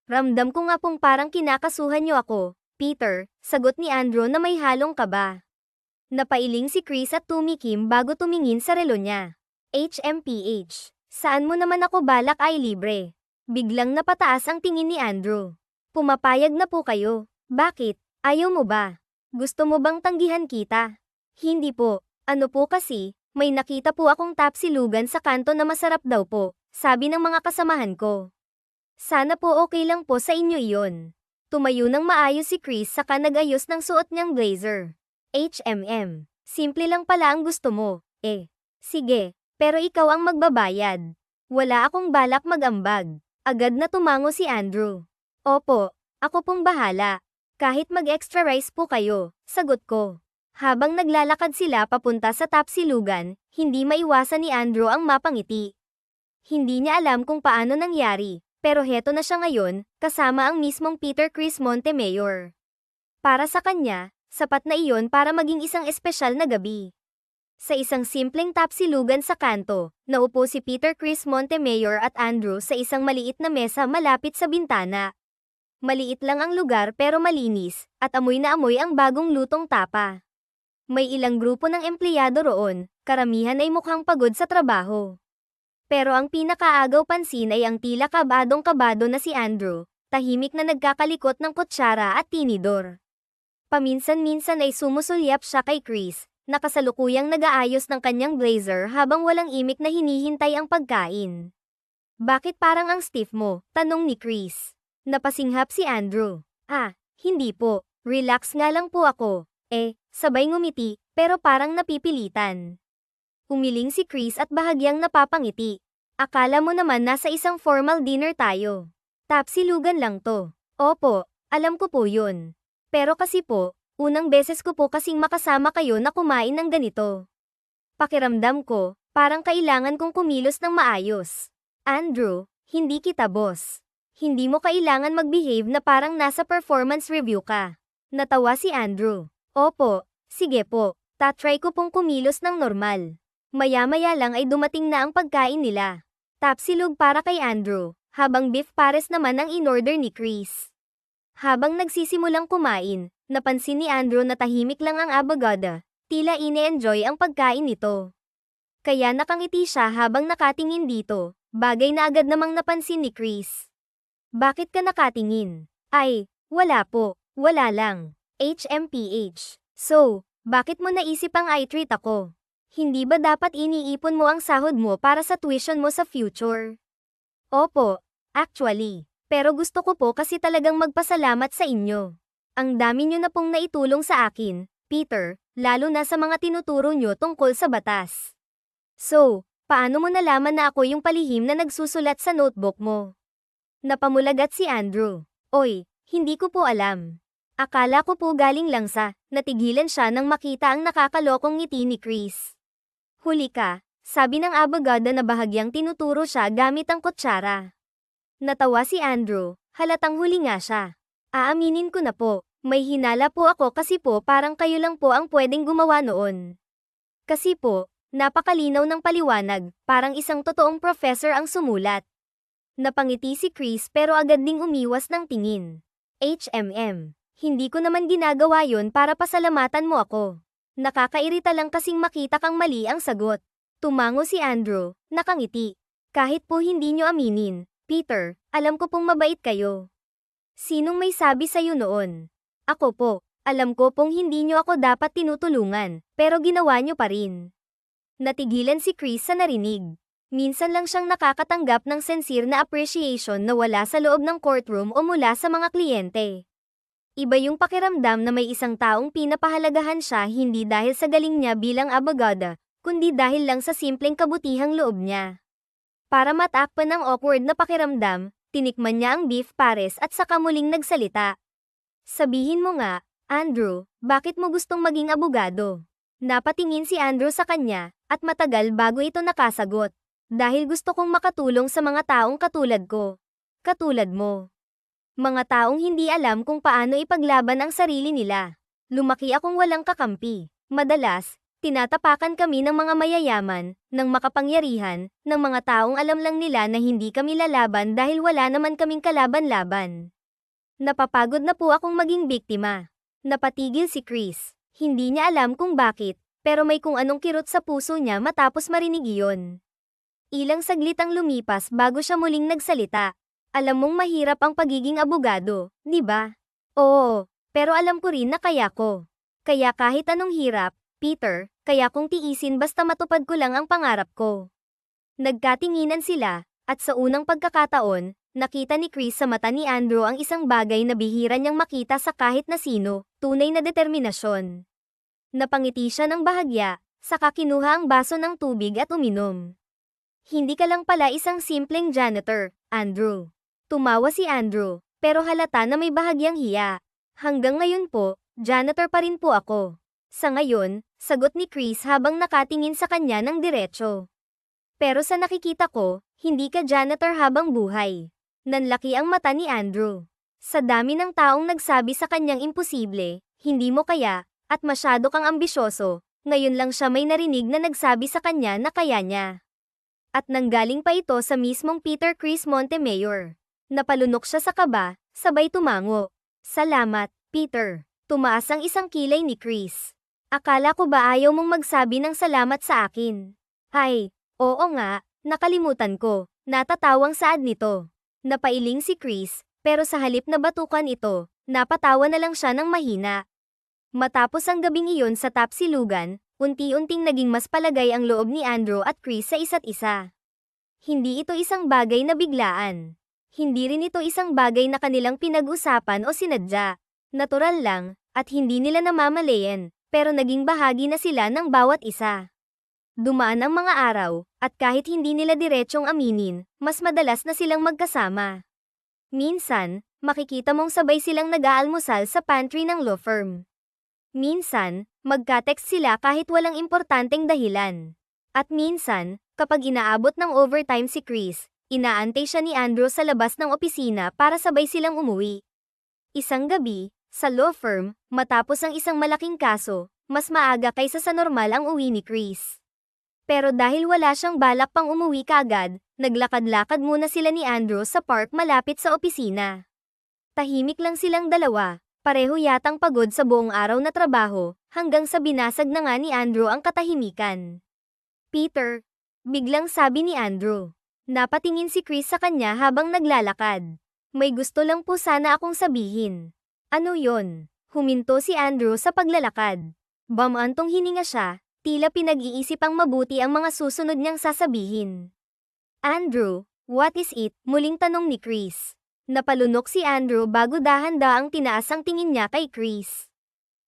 Ramdam ko nga pong parang kinakasuhan niyo ako, Peter, sagot ni Andrew na may halong kaba. Napailing si Chris at tumikim bago tumingin sa relo niya. HMPH. Saan mo naman ako balak ay libre? Biglang napataas ang tingin ni Andrew. Pumapayag na po kayo. Bakit? Ayaw mo ba? Gusto mo bang tanggihan kita? Hindi po. Ano po kasi, may nakita po akong tapsilugan sa kanto na masarap daw po, sabi ng mga kasamahan ko. Sana po okay lang po sa inyo iyon. Tumayo ng maayos si Chris saka nag-ayos ng suot niyang blazer. Simple lang pala ang gusto mo. Sige, pero ikaw ang magbabayad. Wala akong balak mag-ambag. Agad na tumango si Andrew. Opo, ako pong bahala. Kahit mag-extra rice po kayo, sagot ko. Habang naglalakad sila papunta sa tapsilugan, hindi maiwasan ni Andrew ang mapangiti. Hindi niya alam kung paano nangyari, pero heto na siya ngayon, kasama ang mismong Peter Chris Montemayor. Para sa kanya, sapat na iyon para maging isang espesyal na gabi. Sa isang simpleng tapsilugan sa kanto, naupo si Peter Chris Montemayor at Andrew sa isang maliit na mesa malapit sa bintana. Maliit lang ang lugar pero malinis, at amoy na amoy ang bagong lutong tapa. May ilang grupo ng empleyado roon, karamihan ay mukhang pagod sa trabaho. Pero ang pinakaagaw pansin ay ang tila kabadong-kabado na si Andrew, tahimik na nagkakalikot ng kutsara at tinidor. Paminsan-minsan ay sumusulyap siya kay Chris, na kasalukuyang nag-aayos ng kanyang blazer habang walang imik na hinihintay ang pagkain. Bakit parang ang stiff mo? Tanong ni Chris. Napasinghap si Andrew. Hindi po. Relax nga lang po ako. Sabay ngumiti, pero parang napipilitan. Umiling si Chris at bahagyang napapangiti. Akala mo naman nasa isang formal dinner tayo. Tapsilugan lang to. Opo, alam ko po yun. Pero kasi po, unang beses ko po kasing makasama kayo na kumain ng ganito. Pakiramdam ko, parang kailangan kong kumilos ng maayos. Andrew, hindi kita boss. Hindi mo kailangan mag-behave na parang nasa performance review ka. Natawa si Andrew. Opo, sige po, tatry ko pong kumilos ng normal. Maya-maya lang ay dumating na ang pagkain nila. Tapsilog para kay Andrew, habang beef pares naman ang in-order ni Chris. Habang nagsisimulang kumain, napansin ni Andrew na tahimik lang ang abogada, tila ine-enjoy ang pagkain nito. Kaya nakangiti siya habang nakatingin dito, bagay na agad namang napansin ni Chris. Bakit ka nakatingin? Wala po, wala lang. HMPH. So, bakit mo naisip ang i-treat ako? Hindi ba dapat iniipon mo ang sahod mo para sa tuition mo sa future? Opo, actually. Pero gusto ko po kasi talagang magpasalamat sa inyo. Ang dami nyo na pong naitulong sa akin, Peter, lalo na sa mga tinuturo nyo tungkol sa batas. So, paano mo nalaman na ako yung palihim na nagsusulat sa notebook mo? Napamulagat si Andrew. Hindi ko po alam. Akala ko po galing lang sa, natigilan siya nang makita ang nakakalokong ngiti ni Chris. Huli ka, sabi ng abogada na bahagyang tinuturo siya gamit ang kutsara. Natawa si Andrew, halatang huli nga siya. Aaminin ko na po, may hinala po ako kasi po parang kayo lang po ang pwedeng gumawa noon. Kasi po, napakalinaw ng paliwanag, parang isang totoong professor ang sumulat. Napangiti si Chris pero agad ding umiwas ng tingin. Hindi ko naman ginagawa yon para pasalamatan mo ako. Nakakairita lang kasing makita kang mali ang sagot. Tumango si Andrew, nakangiti. Kahit po hindi nyo aminin, Peter, alam ko pong mabait kayo. Sinong may sabi sa'yo noon? Ako po, alam ko pong hindi nyo ako dapat tinutulungan, pero ginawa nyo pa rin. Natigilan si Chris sa narinig. Minsan lang siyang nakakatanggap ng sincere na appreciation na wala sa loob ng courtroom o mula sa mga kliyente. Iba yung pakiramdam na may isang taong pinapahalagahan siya hindi dahil sa galing niya bilang abogada, kundi dahil lang sa simpleng kabutihang loob niya. Para matakpan ang awkward na pakiramdam, tinikman niya ang beef pares at saka muling nagsalita. Sabihin mo nga, Andrew, bakit mo gustong maging abogado? Napatingin si Andrew sa kanya, at matagal bago ito nakasagot. Dahil gusto kong makatulong sa mga taong katulad ko. Katulad mo. Mga taong hindi alam kung paano ipaglaban ang sarili nila. Lumaki akong walang kakampi. Madalas, tinatapakan kami ng mga mayayaman, ng makapangyarihan, ng mga taong alam lang nila na hindi kami lalaban dahil wala naman kaming kalaban-laban. Napapagod na po akong maging biktima. Napatigil si Chris. Hindi niya alam kung bakit, pero may kung anong kirot sa puso niya matapos marinig iyon. Ilang saglit ang lumipas bago siya muling nagsalita. Alam mong mahirap ang pagiging abogado, di ba? Oo, pero alam ko rin na kaya ko. Kaya kahit anong hirap, Peter, kaya kong tiisin basta matupad ko lang ang pangarap ko. Nagkatinginan sila, at sa unang pagkakataon, nakita ni Chris sa mata ni Andrew ang isang bagay na bihira niyang makita sa kahit na sino, tunay na determinasyon. Napangiti siya ng bahagya, saka kinuha ang baso ng tubig at uminom. Hindi ka lang pala isang simpleng janitor, Andrew. Tumawa si Andrew, pero halata na may bahagyang hiya. Hanggang ngayon po, janitor pa rin po ako. Sa ngayon, sagot ni Chris habang nakatingin sa kanya ng diretso. Pero sa nakikita ko, hindi ka janitor habang buhay. Nanlaki ang mata ni Andrew. Sa dami ng taong nagsabi sa kanyang imposible, hindi mo kaya, at masyado kang ambisyoso, ngayon lang siya may narinig na nagsabi sa kanya na kaya niya. At nanggaling pa ito sa mismong Peter Chris Montemayor. Napalunok siya sa kaba, sabay tumango. Salamat, Peter. Tumaas ang isang kilay ni Chris. Akala ko ba ayaw mong magsabi ng salamat sa akin? Ay, oo nga, nakalimutan ko. Natatawang saad nito. Napailing si Chris, pero sa halip na batukan ito, napatawa na lang siya ng mahina. Matapos ang gabing iyon sa tapsilugan, unti-unting naging mas palagay ang loob ni Andrew at Chris sa isa't isa. Hindi ito isang bagay na biglaan. Hindi rin ito isang bagay na kanilang pinag-usapan o sinadya. Natural lang, at hindi nila namamalayan, pero naging bahagi na sila ng bawat isa. Dumaan ang mga araw, at kahit hindi nila diretsyong aminin, mas madalas na silang magkasama. Minsan, makikita mong sabay silang nag-aalmusal sa pantry ng law firm. Minsan, magka-text sila kahit walang importanteng dahilan. At minsan, kapag inaabot ng overtime si Chris, inaantay siya ni Andrew sa labas ng opisina para sabay silang umuwi. Isang gabi, sa law firm, matapos ang isang malaking kaso, mas maaga kaysa sa normal ang uwi ni Chris. Pero dahil wala siyang balak pang umuwi kaagad, naglakad-lakad muna sila ni Andrew sa park malapit sa opisina. Tahimik lang silang dalawa, pareho yatang pagod sa buong araw na trabaho, hanggang sa binasag na nga ni Andrew ang katahimikan. Peter, biglang sabi ni Andrew. Napatingin si Chris sa kanya habang naglalakad. May gusto lang po sana akong sabihin. Ano yon? Huminto si Andrew sa paglalakad. Bamantong hininga siya, tila pinag-iisipang mabuti ang mga susunod niyang sasabihin. Andrew, what is it? Muling tanong ni Chris. Napalunok si Andrew bago dahan-daang tinaas ang tingin niya kay Chris.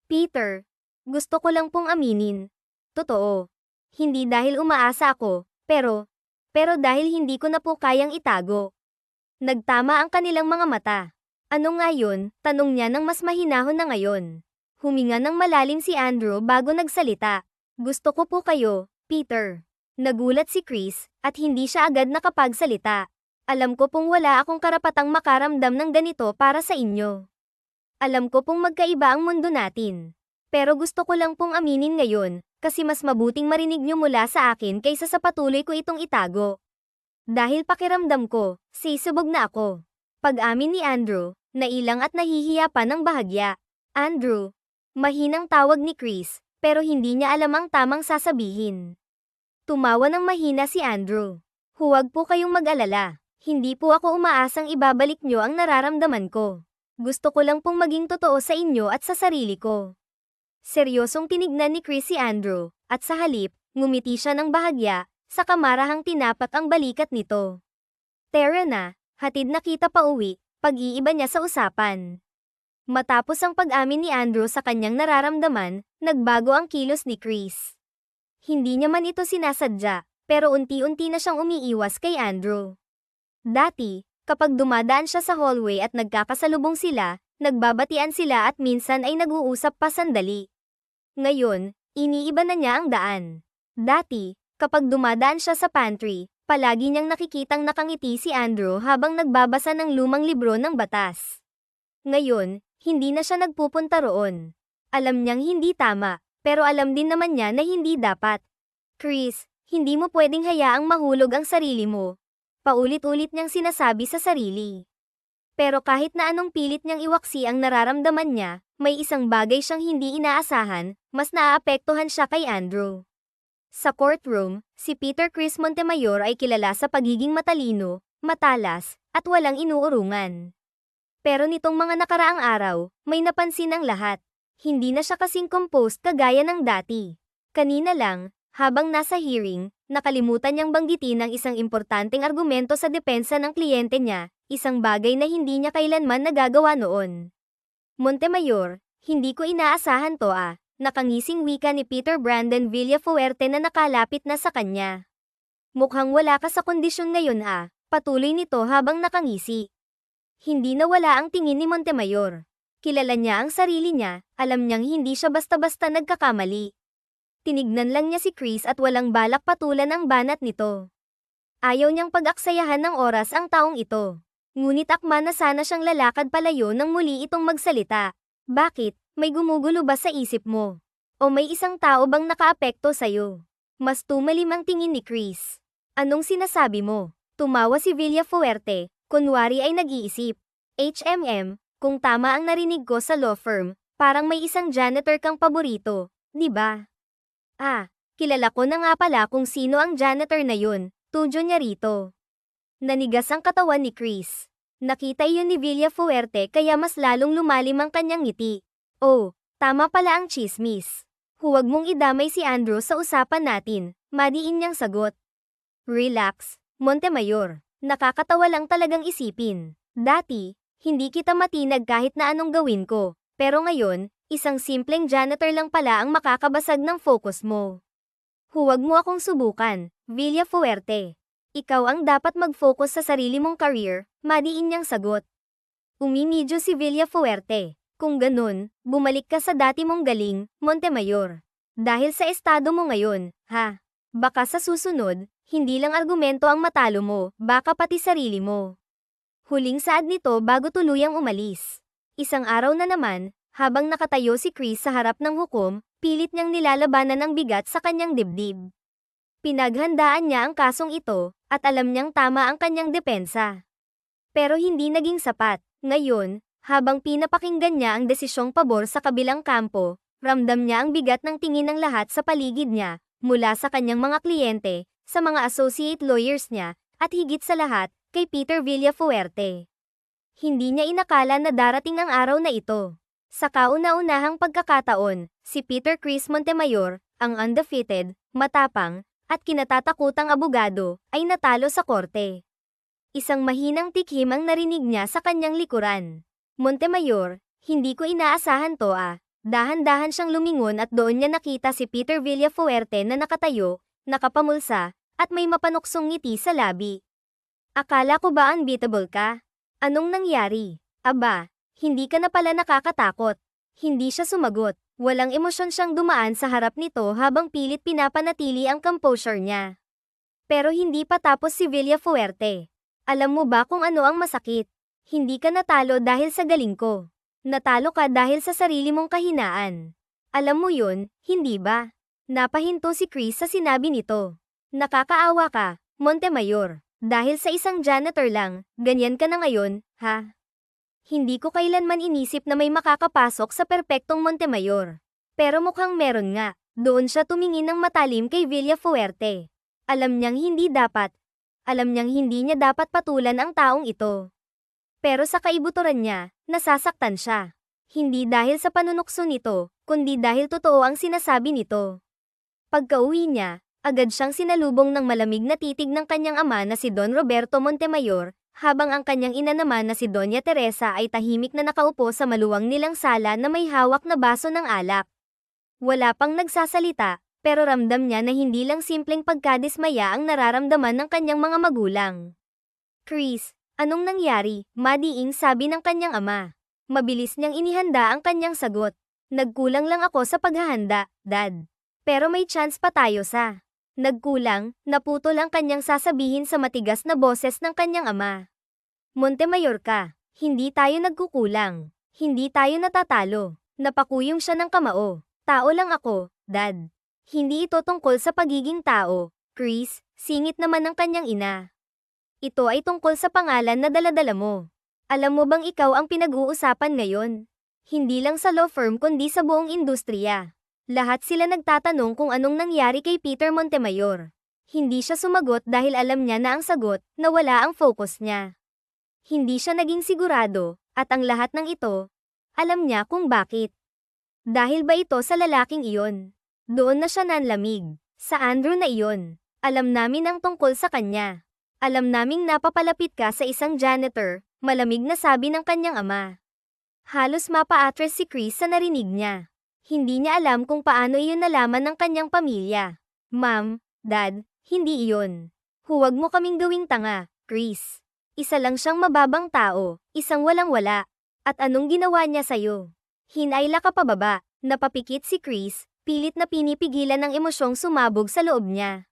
Peter, gusto ko lang pong aminin. Totoo. Hindi dahil umaasa ako, pero dahil hindi ko na po kayang itago. Nagtama ang kanilang mga mata. Ano nga yun? Tanong niya nang mas mahinahon na ngayon. Huminga ng malalim si Andrew bago nagsalita. Gusto ko po kayo, Peter. Nagulat si Chris, at hindi siya agad nakapagsalita. Alam ko pong wala akong karapatang makaramdam ng ganito para sa inyo. Alam ko pong magkaiba ang mundo natin. Pero gusto ko lang pong aminin ngayon, kasi mas mabuting marinig niyo mula sa akin kaysa sa patuloy ko itong itago. Dahil pakiramdam ko, sisubog na ako. Pag-amin ni Andrew, nailang at nahihiya pa ng bahagya. Andrew, mahinang tawag ni Chris, pero hindi niya alam ang tamang sasabihin. Tumawa ng mahina si Andrew. Huwag po kayong mag-alala. Hindi po ako umaasang ibabalik niyo ang nararamdaman ko. Gusto ko lang pong maging totoo sa inyo at sa sarili ko. Seryosong tinignan ni Chris si Andrew, at sa halip, ngumiti siya ng bahagya, sa kamarahang tinapak ang balikat nito. Tara na, hatid na kita pa uwi, pag-iiba niya sa usapan. Matapos ang pag-amin ni Andrew sa kanyang nararamdaman, nagbago ang kilos ni Chris. Hindi niya man ito sinasadya, pero unti-unti na siyang umiiwas kay Andrew. Dati, kapag dumadaan siya sa hallway at nagkakasalubong sila, nagbabatian sila at minsan ay nag-uusap pa sandali. Ngayon, iniiba na niya ang daan. Dati, kapag dumadaan siya sa pantry, palagi niyang nakikitang nakangiti si Andrew habang nagbabasa ng lumang libro ng batas. Ngayon, hindi na siya nagpupunta roon. Alam niyang hindi tama, pero alam din naman niya na hindi dapat. Chris, hindi mo pwedeng hayaang mahulog ang sarili mo. Paulit-ulit niyang sinasabi sa sarili. Pero kahit na anong pilit niyang iwaksi ang nararamdaman niya, may isang bagay siyang hindi inaasahan, mas naaapektuhan siya kay Andrew. Sa courtroom, si Peter Chris Montemayor ay kilala sa pagiging matalino, matalas, at walang inuurungan. Pero nitong mga nakaraang araw, may napansin ang lahat. Hindi na siya kasing composed kagaya ng dati. Kanina lang, habang nasa hearing, nakalimutan niyang banggitin ang isang importanteng argumento sa depensa ng kliyente niya, isang bagay na hindi niya kailanman nagagawa noon. Montemayor, hindi ko inaasahan to nakangising wika ni Peter Brandon Villafuerte na nakalapit na sa kanya. Mukhang wala ka sa kondisyon ngayon patuloy nito habang nakangisi. Hindi nawala ang tingin ni Montemayor. Kilala niya ang sarili niya, alam niyang hindi siya basta-basta nagkakamali. Tinignan lang niya si Chris at walang balak patulan ang banat nito. Ayaw niyang pag-aksayahan ng oras ang taong ito. Ngunit akma na sana siyang lalakad palayo nang muli itong magsalita. Bakit? May gumugulo ba sa isip mo? O may isang tao bang nakaapekto sa'yo? Mas tumalim ang tingin ni Chris. Anong sinasabi mo? Tumawa si Villafuerte. Kunwari ay nag-iisip. Kung tama ang narinig ko sa law firm, parang may isang janitor kang paborito, di ba? Kilala ko na nga pala kung sino ang janitor na yun, tudyo niya rito. Nanigas ang katawan ni Chris. Nakita iyon ni Villafuerte kaya mas lalong lumalim ang kanyang ngiti. Oh, tama pala ang chismis. Huwag mong idamay si Andrew sa usapan natin, madiin niyang sagot. Relax, Montemayor. Nakakatawa lang talagang isipin. Dati, hindi kita matinag kahit na anong gawin ko. Pero ngayon, isang simpleng janitor lang pala ang makakabasag ng focus mo. Huwag mo akong subukan, Villafuerte. Ikaw ang dapat mag-focus sa sarili mong career, madiin niyang sagot. Umimidyo si Villafuerte. Kung ganun, bumalik ka sa dati mong galing, Montemayor. Dahil sa estado mo ngayon, baka sa susunod, hindi lang argumento ang matalo mo, baka pati sarili mo. Huling saad nito bago tuluyang umalis. Isang araw na naman, habang nakatayo si Chris sa harap ng hukom, pilit niyang nilalabanan ang bigat sa kanyang dibdib. Pinaghandaan niya ang kasong ito, at alam niyang tama ang kanyang depensa. Pero hindi naging sapat. Ngayon, habang pinapakinggan niya ang desisyong pabor sa kabilang kampo, ramdam niya ang bigat ng tingin ng lahat sa paligid niya, mula sa kanyang mga kliyente, sa mga associate lawyers niya, at higit sa lahat, kay Peter Villafuerte. Hindi niya inakala na darating ang araw na ito. Sa kauna-unahang pagkakataon, si Peter Chris Montemayor, ang undefeated, matapang, at kinatatakutang abogado, ay natalo sa korte. Isang mahinang tikhim ang narinig niya sa kanyang likuran. Montemayor, hindi ko inaasahan to Dahan-dahan siyang lumingon at doon niya nakita si Peter Villafuerte na nakatayo, nakapamulsa, at may mapanuksong ngiti sa labi. Akala ko ba unbeatable ka? Anong nangyari? Aba, hindi ka na pala nakakatakot. Hindi siya sumagot. Walang emosyon siyang dumaan sa harap nito habang pilit pinapanatili ang composure niya. Pero hindi pa tapos si Villafuerte. Alam mo ba kung ano ang masakit? Hindi ka natalo dahil sa galing ko. Natalo ka dahil sa sarili mong kahinaan. Alam mo yun, hindi ba? Napahinto si Chris sa sinabi nito. Nakakaawa ka, Montemayor. Dahil sa isang janitor lang, ganyan ka na ngayon, Hindi ko kailanman inisip na may makakapasok sa perpektong Montemayor. Pero mukhang meron nga. Doon siya tumingin ng matalim kay Villafuerte. Alam niyang hindi niya dapat patulan ang taong ito. Pero sa kaibuturan niya, nasasaktan siya. Hindi dahil sa panunukso nito, kundi dahil totoo ang sinasabi nito. Pagka-uwi niya, agad siyang sinalubong ng malamig na titig ng kanyang ama na si Don Roberto Montemayor, habang ang kanyang ina naman na si Doña Teresa ay tahimik na nakaupo sa maluwang nilang sala na may hawak na baso ng alak. Wala pang nagsasalita, pero ramdam niya na hindi lang simpleng pagkadismaya ang nararamdaman ng kanyang mga magulang. Chris, anong nangyari? Madiing sabi ng kanyang ama. Mabilis niyang inihanda ang kanyang sagot. Nagkulang lang ako sa paghahanda, Dad. Pero may chance pa tayo sa... Nagkulang, naputol ang kanyang sasabihin sa matigas na boses ng kanyang ama. Montemayor ka, hindi tayo nagkukulang. Hindi tayo natatalo. Napakuyong siya ng kamao. Tao lang ako, Dad. Hindi ito tungkol sa pagiging tao, Chris, singit naman ng kanyang ina. Ito ay tungkol sa pangalan na daladala mo. Alam mo bang ikaw ang pinag-uusapan ngayon? Hindi lang sa law firm kundi sa buong industriya. Lahat sila nagtatanong kung anong nangyari kay Peter Montemayor. Hindi siya sumagot dahil alam niya na ang sagot, na wala ang focus niya. Hindi siya naging sigurado, at ang lahat ng ito, alam niya kung bakit. Dahil ba ito sa lalaking iyon? Doon na siya nanlamig. Sa Andrew na iyon. Alam namin ang tungkol sa kanya. Alam naming napapalapit ka sa isang janitor, malamig na sabi ng kanyang ama. Halos mapa-atres si Chris sa narinig niya. Hindi niya alam kung paano iyon nalaman ng kanyang pamilya. Ma'am, Dad, hindi iyon. Huwag mo kaming gawing tanga, Chris. Isa lang siyang mababang tao, isang walang-wala. At anong ginawa niya sa'yo? Hinayla ka pababa, napapikit si Chris, pilit na pinipigilan ng emosyong sumabog sa loob niya.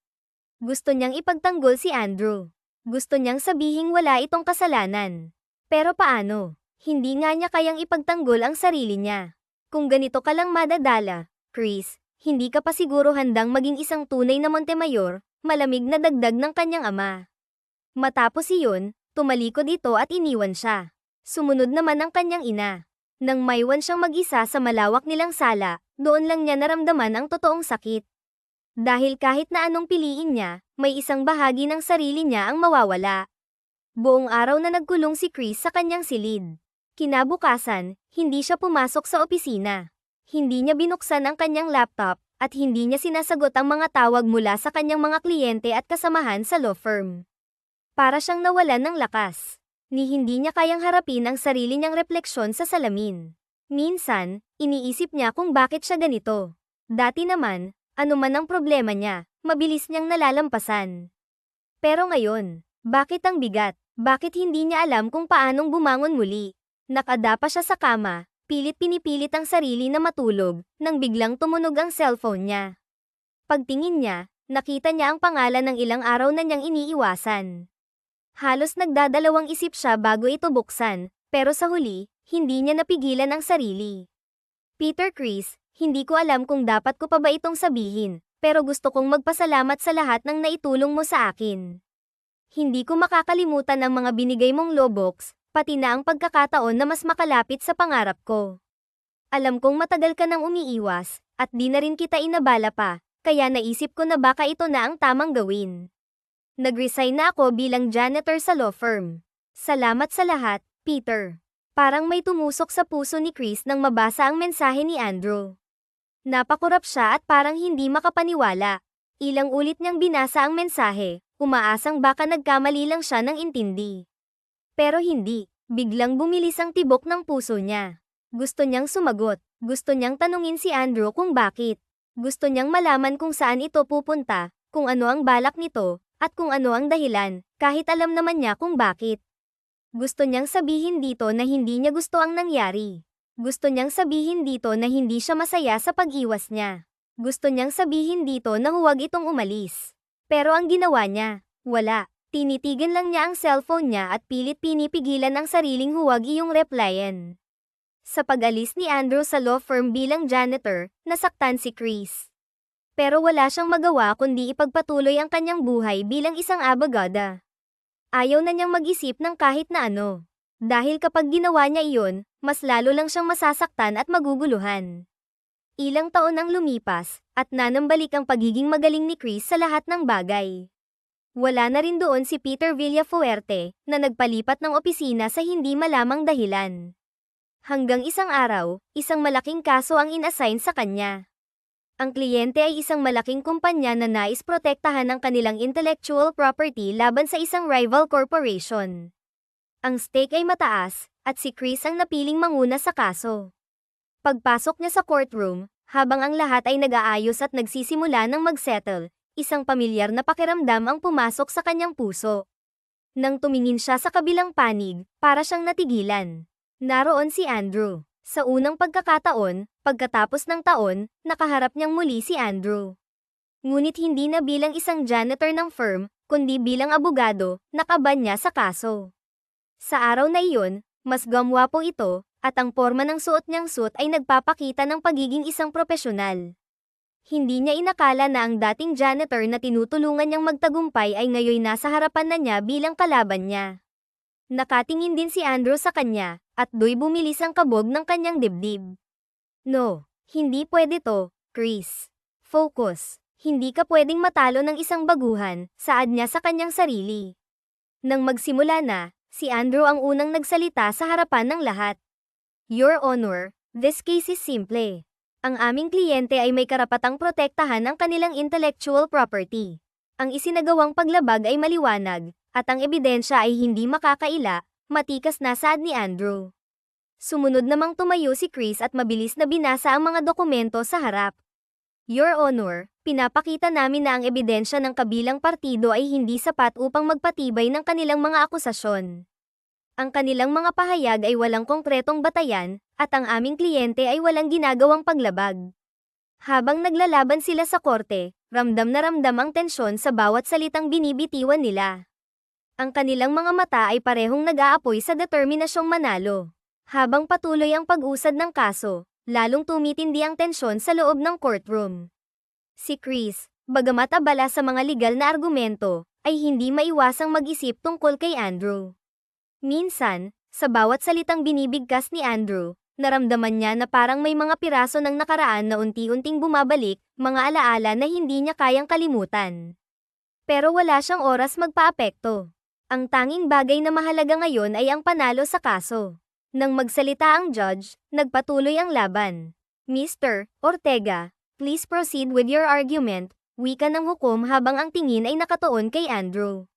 Gusto niyang ipagtanggol si Andrew. Gusto niyang sabihing wala itong kasalanan. Pero paano? Hindi nga niya kayang ipagtanggol ang sarili niya. Kung ganito ka lang madadala, Chris, hindi ka pa siguro handang maging isang tunay na Montemayor, malamig na dagdag ng kanyang ama. Matapos iyon, tumalikod ito at iniwan siya. Sumunod naman ang kanyang ina. Nang maiwan siyang mag-isa sa malawak nilang sala, doon lang niya naramdaman ang totoong sakit. Dahil kahit na anong piliin niya, may isang bahagi ng sarili niya ang mawawala. Buong araw na nagkulong si Chris sa kanyang silid. Kinabukasan, hindi siya pumasok sa opisina. Hindi niya binuksan ang kanyang laptop, at hindi niya sinasagot ang mga tawag mula sa kanyang mga kliyente at kasamahan sa law firm. Para siyang nawalan ng lakas. Hindi niya kayang harapin ang sarili niyang refleksyon sa salamin. Minsan, iniisip niya kung bakit siya ganito. Dati naman, ano man ang problema niya, mabilis niyang nalalampasan. Pero ngayon, bakit ang bigat? Bakit hindi niya alam kung paanong bumangon muli? Nakadapa siya sa kama, pinipilit ang sarili na matulog, nang biglang tumunog ang cellphone niya. Pagtingin niya, nakita niya ang pangalan ng ilang araw na niyang iniiwasan. Halos nagdadalawang isip siya bago ito buksan, pero sa huli, hindi niya napigilan ang sarili. Peter Chris, hindi ko alam kung dapat ko pa ba itong sabihin, pero gusto kong magpasalamat sa lahat ng naitulong mo sa akin. Hindi ko makakalimutan ang mga binigay mong lobboks, pati na ang pagkakataon na mas makalapit sa pangarap ko. Alam kong matagal ka nang umiiwas, at di na rin kita inabala pa, kaya naisip ko na baka ito na ang tamang gawin. Nag-resign na ako bilang janitor sa law firm. Salamat sa lahat, Peter. Parang may tumusok sa puso ni Chris nang mabasa ang mensahe ni Andrew. Napakurap siya at parang hindi makapaniwala. Ilang ulit niyang binasa ang mensahe, umaasang baka nagkamali lang siya ng intindi. Pero hindi, biglang bumilis ang tibok ng puso niya. Gusto niyang sumagot, gusto niyang tanungin si Andrew kung bakit. Gusto niyang malaman kung saan ito pupunta, kung ano ang balak nito, at kung ano ang dahilan, kahit alam naman niya kung bakit. Gusto niyang sabihin dito na hindi niya gusto ang nangyari. Gusto niyang sabihin dito na hindi siya masaya sa pag-iwas niya. Gusto niyang sabihin dito na huwag itong umalis. Pero ang ginawa niya, wala. Tinitigan lang niya ang cellphone niya at pilit pinipigilan ang sariling huwag iyong replyan. Sa pag-alis ni Andrew sa law firm bilang janitor, nasaktan si Chris. Pero wala siyang magawa kundi ipagpatuloy ang kanyang buhay bilang isang abogada. Ayaw na niyang mag-isip ng kahit na ano. Dahil kapag ginawa niya iyon, mas lalo lang siyang masasaktan at maguguluhan. Ilang taon ang lumipas, at nanambalik ang pagiging magaling ni Chris sa lahat ng bagay. Wala na rin doon si Peter Villafuerte, na nagpalipat ng opisina sa hindi malamang dahilan. Hanggang isang araw, isang malaking kaso ang inassign sa kanya. Ang kliyente ay isang malaking kumpanya na nais protektahan ang kanilang intellectual property laban sa isang rival corporation. Ang stake ay mataas, at si Chris ang napiling manguna sa kaso. Pagpasok niya sa courtroom, habang ang lahat ay nag-aayos at nagsisimula ng mag-settle, isang pamilyar na pakiramdam ang pumasok sa kanyang puso. Nang tumingin siya sa kabilang panig, para siyang natigilan. Naroon si Andrew. Sa unang pagkakataon, pagkatapos ng taon, nakaharap niyang muli si Andrew. Ngunit hindi na bilang isang janitor ng firm, kundi bilang abogado, nakaban niya sa kaso. Sa araw na iyon, mas gumwapo ito, at ang porma ng suot niyang suit ay nagpapakita ng pagiging isang propesyonal. Hindi niya inakala na ang dating janitor na tinutulungan niyang magtagumpay ay ngayon nasa harapan na niya bilang kalaban niya. Nakatingin din si Andrew sa kanya, at do'y bumilis ang kabog ng kanyang dibdib. No, hindi pwede to, Chris. Focus. Hindi ka pwedeng matalo ng isang baguhan, saad niya sa kanyang sarili. Nang magsimula na, si Andrew ang unang nagsalita sa harapan ng lahat. Your Honor, this case is simple. Ang aming kliyente ay may karapatang protektahan ang kanilang intellectual property. Ang isinagawang paglabag ay maliwanag, at ang ebidensya ay hindi makakaila, matikas na saad ni Andrew. Sumunod namang tumayo si Chris at mabilis na binasa ang mga dokumento sa harap. Your Honor, pinapakita namin na ang ebidensya ng kabilang partido ay hindi sapat upang magpatibay ng kanilang mga akusasyon. Ang kanilang mga pahayag ay walang konkretong batayan, at ang aming kliyente ay walang ginagawang paglabag. Habang naglalaban sila sa korte, ramdam na ramdam ang tensyon sa bawat salitang binibitiwan nila. Ang kanilang mga mata ay parehong nag-aapoy sa determinasyong manalo. Habang patuloy ang pag-usad ng kaso, lalong tumitindi ang tensyon sa loob ng courtroom. Si Chris, bagamat abala sa mga legal na argumento, ay hindi maiwasang mag-isip tungkol kay Andrew. Minsan, sa bawat salitang binibigkas ni Andrew, naramdaman niya na parang may mga piraso ng nakaraan na unti-unting bumabalik, mga alaala na hindi niya kayang kalimutan. Pero wala siyang oras magpaapekto. Ang tanging bagay na mahalaga ngayon ay ang panalo sa kaso. Nang magsalita ang judge, nagpatuloy ang laban. Mr. Ortega, please proceed with your argument, wika ng hukom habang ang tingin ay nakatuon kay Andrew.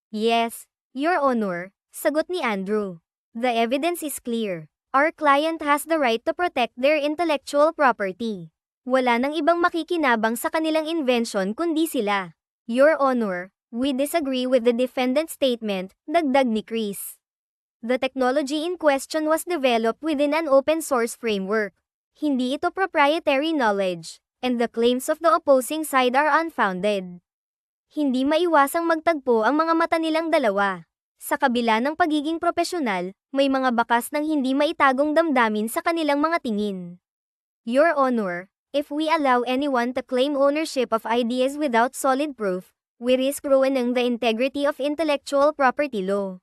Yes, Your Honor. Sagot ni Andrew. The evidence is clear. Our client has the right to protect their intellectual property. Wala nang ibang makikinabang sa kanilang invention kundi sila. Your Honor, we disagree with the defendant's statement, dagdag ni Chris. The technology in question was developed within an open source framework. Hindi ito proprietary knowledge, and the claims of the opposing side are unfounded. Hindi maiwasang magtagpo ang mga mata nilang dalawa. Sa kabila ng pagiging propesyonal, may mga bakas ng hindi maitagong damdamin sa kanilang mga tingin. Your Honor, if we allow anyone to claim ownership of ideas without solid proof, we risk ruining the integrity of intellectual property law.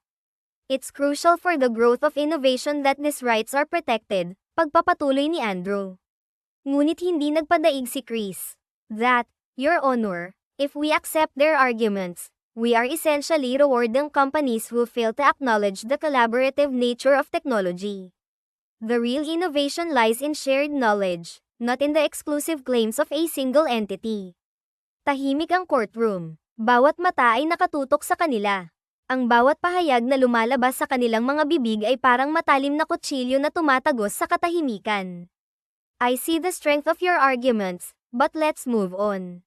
It's crucial for the growth of innovation that these rights are protected, pagpapatuloy ni Andrew. Ngunit hindi nagpadaig si Chris. That, Your Honor, if we accept their arguments, we are essentially rewarding companies who fail to acknowledge the collaborative nature of technology. The real innovation lies in shared knowledge, not in the exclusive claims of a single entity. Tahimik ang courtroom. Bawat mata ay nakatutok sa kanila. Ang bawat pahayag na lumalabas sa kanilang mga bibig ay parang matalim na kutsilyo na tumatagos sa katahimikan. I see the strength of your arguments, but let's move on.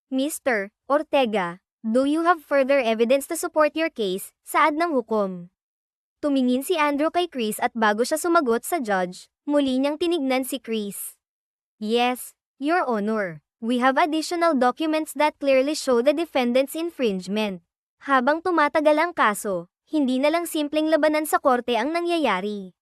Mr. Ortega, do you have further evidence to support your case, saad ng hukom? Tumingin si Andrew kay Chris at bago siya sumagot sa judge, muli niyang tinignan si Chris. Yes, Your Honor. We have additional documents that clearly show the defendant's infringement. Habang tumatagal ang kaso, hindi na lang simpleng labanan sa korte ang nangyayari.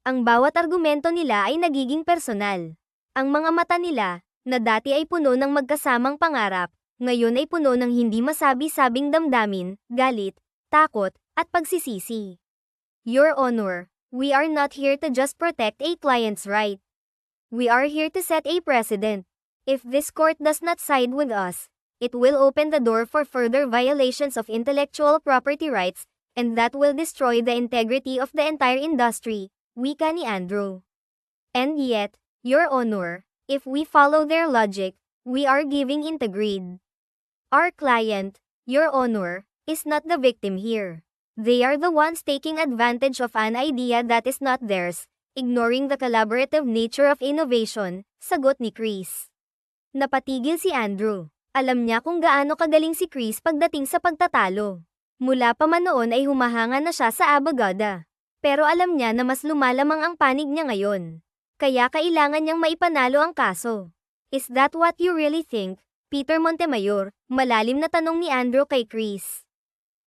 Ang bawat argumento nila ay nagiging personal. Ang mga mata nila, na dati ay puno ng magkasamang pangarap, ngayon ay puno ng hindi masabi-sabing damdamin, galit, takot, at pagsisisi. Your Honor, we are not here to just protect a client's right. We are here to set a precedent. If this court does not side with us, it will open the door for further violations of intellectual property rights, and that will destroy the integrity of the entire industry, wika ni Andrew. And yet, Your Honor, if we follow their logic, we are giving in to greed. Our client, Your Honor, is not the victim here. They are the ones taking advantage of an idea that is not theirs, ignoring the collaborative nature of innovation, sagot ni Chris. Napatigil si Andrew. Alam niya kung gaano kagaling si Chris pagdating sa pagtatalo. Mula pa man noon ay humahanga na siya sa abogada. Pero alam niya na mas lumalamang ang panig niya ngayon. Kaya kailangan niyang maipanalo ang kaso. Is that what you really think, Peter Montemayor? Malalim na tanong ni Andrew kay Chris.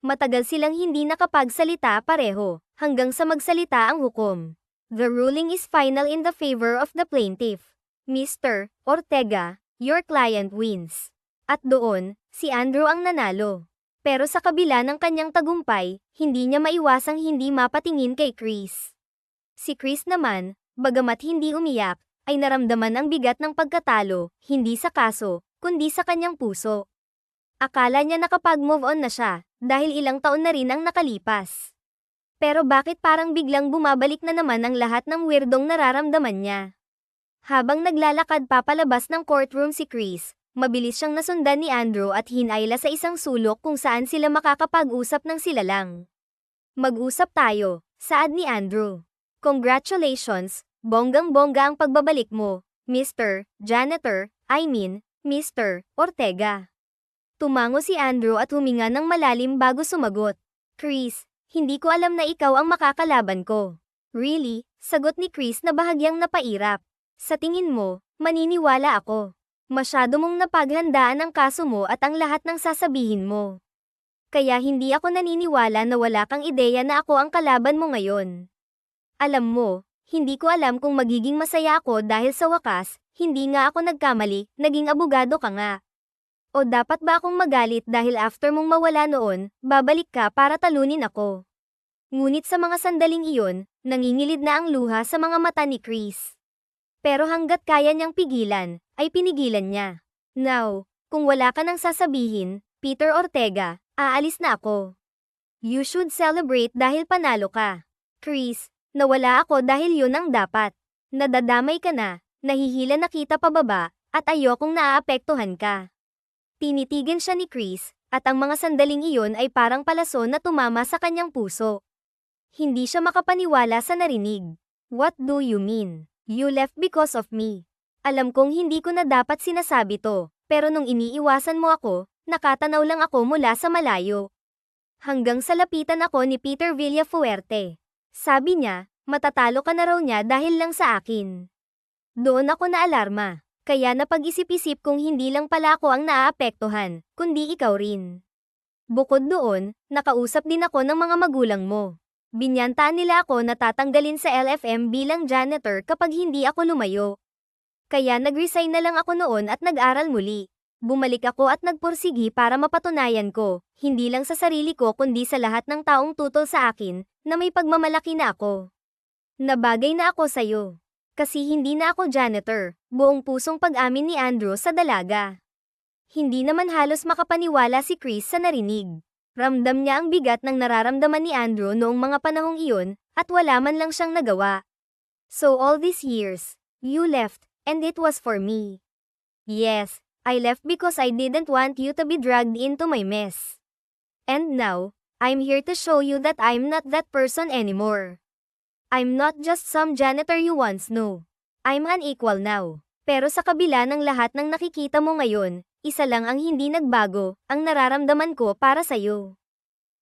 Matagal silang hindi nakapagsalita pareho, hanggang sa magsalita ang hukom. The ruling is final in the favor of the plaintiff. Mr. Ortega, your client wins. At doon, si Andrew ang nanalo. Pero sa kabila ng kanyang tagumpay, hindi niya maiwasang hindi mapatingin kay Chris. Si Chris naman, bagamat hindi umiyak, ay naramdaman ang bigat ng pagkatalo, hindi sa kaso, kundi sa kanyang puso. Akala niya nakapag-move on na siya, dahil ilang taon na rin ang nakalipas. Pero bakit parang biglang bumabalik na naman ang lahat ng weirdong nararamdaman niya? Habang naglalakad papalabas ng courtroom si Chris, mabilis siyang nasundan ni Andrew at hinayla sa isang sulok kung saan sila makakapag-usap ng sila lang. Mag-usap tayo, saad ni Andrew. Congratulations, bonggang-bongga ang pagbabalik mo, Mr. Mr. Ortega. Tumango si Andrew at huminga ng malalim bago sumagot. Chris, hindi ko alam na ikaw ang makakalaban ko. Really? Sagot ni Chris na bahagyang napairap. Sa tingin mo, maniniwala ako. Masyado mong napaghandaan ang kaso mo at ang lahat ng sasabihin mo. Kaya hindi ako naniniwala na wala kang ideya na ako ang kalaban mo ngayon. Alam mo, hindi ko alam kung magiging masaya ako dahil sa wakas, hindi nga ako nagkamali, naging abogado ka nga. O dapat ba akong magalit dahil after mong mawala noon, babalik ka para talunin ako? Ngunit sa mga sandaling iyon, nangingilid na ang luha sa mga mata ni Chris. Pero hanggat kaya niyang pigilan, ay pinigilan niya. Now, kung wala ka nang sasabihin, Peter Ortega, aalis na ako. You should celebrate dahil panalo ka. Chris, nawala ako dahil yun ang dapat. Nadadamay ka na, nahihila na kita pababa, at ayokong naaapektuhan ka. Tinitigan siya ni Chris, at ang mga sandaling iyon ay parang palason na tumama sa kanyang puso. Hindi siya makapaniwala sa narinig. What do you mean? You left because of me. Alam kong hindi ko na dapat sinasabi to, pero nung iniiwasan mo ako, nakatanaw lang ako mula sa malayo. Hanggang sa lapitan ako ni Peter Villafuerte. Sabi niya, matatalo ka na raw niya dahil lang sa akin. Doon ako naalarma. Kaya napag-isip-isip kung hindi lang pala ako ang naaapektuhan, kundi ikaw rin. Bukod doon, nakausap din ako ng mga magulang mo. Binyantaan nila ako na tatanggalin sa LFM bilang janitor kapag hindi ako lumayo. Kaya nag-resign na lang ako noon at nag-aral muli. Bumalik ako at nagpursigi para mapatunayan ko, hindi lang sa sarili ko kundi sa lahat ng taong tutol sa akin, na may pagmamalaki na ako. Nabagay na ako sa'yo. Kasi hindi na ako janitor, buong pusong pag-amin ni Andrew sa dalaga. Hindi naman halos makapaniwala si Chris sa narinig. Ramdam niya ang bigat ng nararamdaman ni Andrew noong mga panahong iyon, at wala man lang siyang nagawa. So all these years, you left, and it was for me. Yes, I left because I didn't want you to be dragged into my mess. And now, I'm here to show you that I'm not that person anymore. I'm not just some janitor you once knew. I'm an equal now. Pero sa kabila ng lahat ng nakikita mo ngayon, isa lang ang hindi nagbago, ang nararamdaman ko para sa'yo.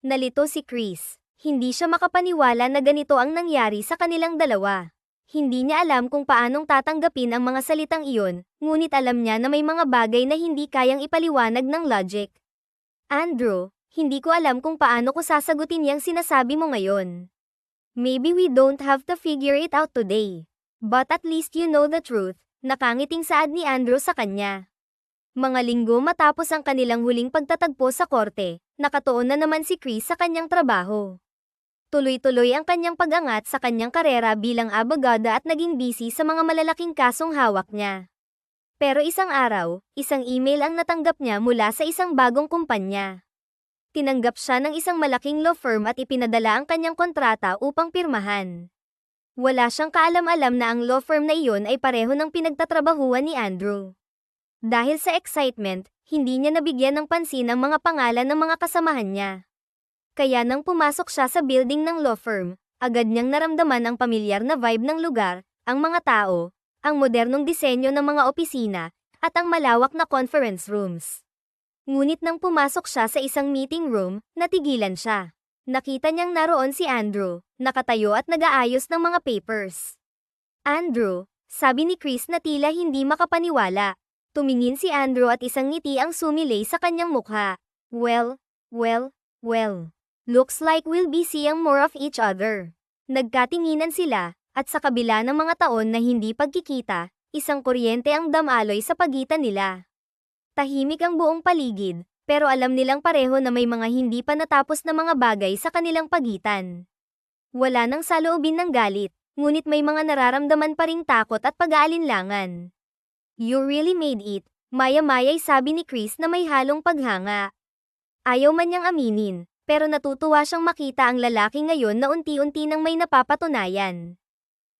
Nalito si Chris. Hindi siya makapaniwala na ganito ang nangyari sa kanilang dalawa. Hindi niya alam kung paanong tatanggapin ang mga salitang iyon, ngunit alam niya na may mga bagay na hindi kayang ipaliwanag ng logic. Andrew, hindi ko alam kung paano ko sasagutin yang sinasabi mo ngayon. Maybe we don't have to figure it out today. But at least you know the truth, nakangiting saad ni Andrew sa kanya. Mga linggo matapos ang kanilang huling pagtatagpo sa korte, nakatuon na naman si Chris sa kanyang trabaho. Tuloy-tuloy ang kanyang pag-angat sa kanyang karera bilang abogada at naging busy sa mga malalaking kasong hawak niya. Pero isang araw, isang email ang natanggap niya mula sa isang bagong kumpanya. Tinanggap siya ng isang malaking law firm at ipinadala ang kanyang kontrata upang pirmahan. Wala siyang kaalam-alam na ang law firm na iyon ay pareho ng pinagtatrabahuan ni Andrew. Dahil sa excitement, hindi niya nabigyan ng pansin ang mga pangalan ng mga kasamahan niya. Kaya nang pumasok siya sa building ng law firm, agad niyang naramdaman ang pamilyar na vibe ng lugar, ang mga tao, ang modernong disenyo ng mga opisina, at ang malawak na conference rooms. Ngunit nang pumasok siya sa isang meeting room, natigilan siya. Nakita niyang naroon si Andrew, nakatayo at nag-aayos ng mga papers. Andrew, sabi ni Chris na tila hindi makapaniwala. Tumingin si Andrew at isang ngiti ang sumilay sa kanyang mukha. Well. Looks like we'll be seeing more of each other. Nagkatinginan sila, at sa kabila ng mga taon na hindi pagkikita, isang kuryente ang damaloy sa pagitan nila. Tahimik ang buong paligid, pero alam nilang pareho na may mga hindi pa natapos na mga bagay sa kanilang pagitan. Wala nang saloobin ng galit, ngunit may mga nararamdaman pa ring takot at pag-aalinlangan. You really made it, maya-maya'y sabi ni Chris na may halong paghanga. Ayaw man niyang aminin, pero natutuwa siyang makita ang lalaki ngayon na unti-unti nang may napapatunayan.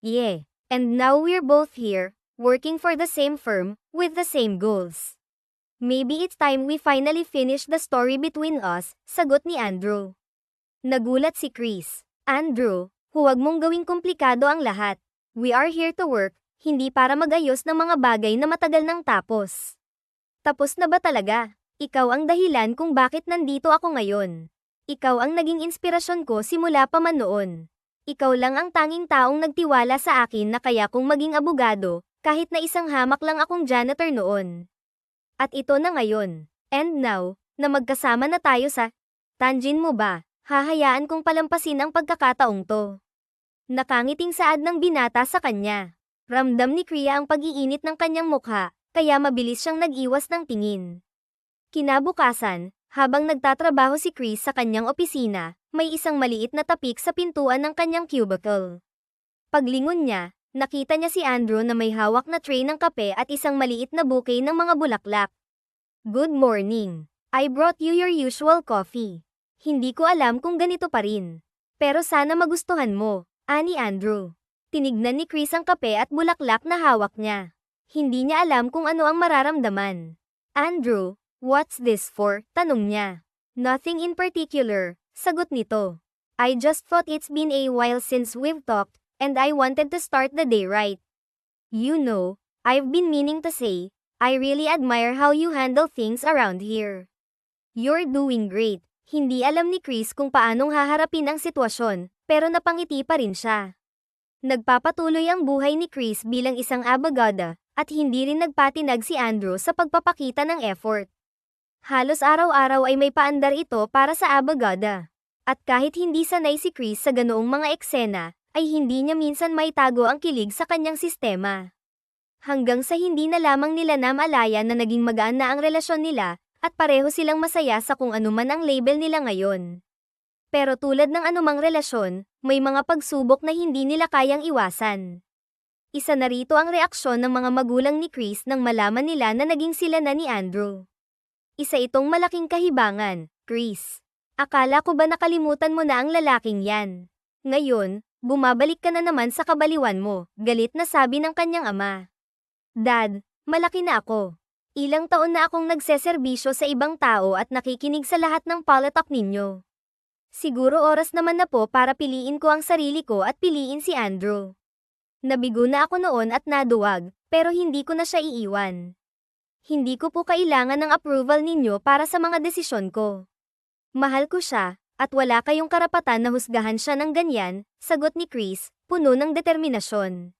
Yeah, and now we're both here, working for the same firm, with the same goals. Maybe it's time we finally finish the story between us, sagot ni Andrew. Nagulat si Chris. Andrew, huwag mong gawing komplikado ang lahat. We are here to work, hindi para mag-ayos ng mga bagay na matagal nang tapos. Tapos na ba talaga? Ikaw ang dahilan kung bakit nandito ako ngayon. Ikaw ang naging inspirasyon ko simula pa man noon. Ikaw lang ang tanging taong nagtiwala sa akin na kaya kong maging abogado, kahit na isang hamak lang akong janitor noon. At ito na ngayon. And now, na magkasama na tayo sa... Tanggin mo ba, hahayaan kong palampasin ang pagkakataong to. Nakangiting saad ng binata sa kanya. Ramdam ni Kriya ang pag-iinit ng kanyang mukha, kaya mabilis siyang nag-iwas ng tingin. Kinabukasan, habang nagtatrabaho si Chris sa kanyang opisina, may isang maliit na tapik sa pintuan ng kanyang cubicle. Paglingon niya, nakita niya si Andrew na may hawak na tray ng kape at isang maliit na bouquet ng mga bulaklak. Good morning. I brought you your usual coffee. Hindi ko alam kung ganito pa rin. Pero sana magustuhan mo, ani Andrew. Tinignan ni Chris ang kape at bulaklak na hawak niya. Hindi niya alam kung ano ang mararamdaman. Andrew, what's this for? Tanong niya. Nothing in particular, sagot nito. I just thought it's been a while since we've talked, and I wanted to start the day right. You know, I've been meaning to say, I really admire how you handle things around here. You're doing great. Hindi alam ni Chris kung paanong haharapin ang sitwasyon, pero napangiti pa rin siya. Nagpapatuloy ang buhay ni Chris bilang isang abogada, at hindi rin nagpatinag si Andrew sa pagpapakita ng effort. Halos araw-araw ay may paandar ito para sa abogada. At kahit hindi sanay si Chris sa ganoong mga eksena, ay hindi niya minsan maitago ang kilig sa kanyang sistema. Hanggang sa hindi na lamang nila namalayan na naging magaan na ang relasyon nila, at pareho silang masaya sa kung anuman ang label nila ngayon. Pero tulad ng anumang relasyon, may mga pagsubok na hindi nila kayang iwasan. Isa na rito ang reaksyon ng mga magulang ni Chris nang malaman nila na naging sila na ni Andrew. Isa itong malaking kahibangan, Chris. Akala ko ba nakalimutan mo na ang lalaking yan? Ngayon, bumabalik ka na naman sa kabaliwan mo, galit na sabi ng kanyang ama. Dad, malaki na ako. Ilang taon na akong nagseserbisyo sa ibang tao at nakikinig sa lahat ng palatak ninyo. Siguro oras naman na po para piliin ko ang sarili ko at piliin si Andrew. Nabigo na ako noon at naduwag, pero hindi ko na siya iiwan. Hindi ko po kailangan ng approval ninyo para sa mga desisyon ko. Mahal ko siya, at wala kayong karapatan na husgahan siya ng ganyan, sagot ni Chris, puno ng determinasyon.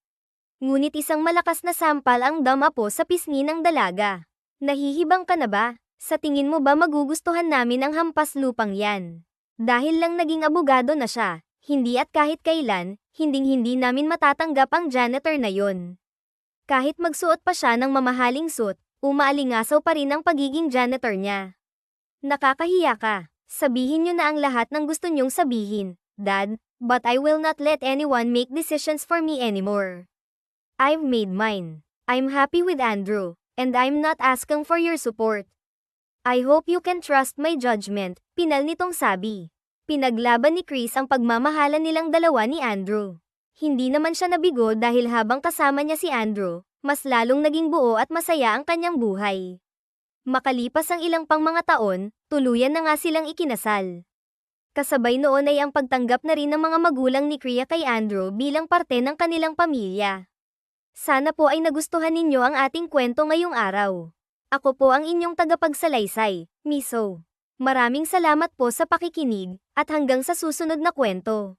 Ngunit isang malakas na sampal ang damapo sa pisngi ng dalaga. Nahihibang ka na ba? Sa tingin mo ba magugustuhan namin ang hampas lupang yan? Dahil lang naging abogado na siya, hindi at kahit kailan, hinding-hindi namin matatanggap ang janitor na yon. Kahit magsuot pa siya ng mamahaling suit, umaalingasaw pa rin ang pagiging janitor niya. Nakakahiya ka. Sabihin niyo na ang lahat ng gusto niyong sabihin, Dad, but I will not let anyone make decisions for me anymore. I've made mine. I'm happy with Andrew, and I'm not asking for your support. I hope you can trust my judgment, pinal nitong sabi. Pinaglaban ni Chris ang pagmamahalan nilang dalawa ni Andrew. Hindi naman siya nabigo dahil habang kasama niya si Andrew, mas lalong naging buo at masaya ang kanyang buhay. Makalipas ang ilang pang mga taon, tuluyan na nga silang ikinasal. Kasabay noon ay ang pagtanggap na rin ng mga magulang ni Kriya kay Andrew bilang parte ng kanilang pamilya. Sana po ay nagustuhan ninyo ang ating kwento ngayong araw. Ako po ang inyong tagapagsalaysay, Miso. Maraming salamat po sa pakikinig, at hanggang sa susunod na kwento.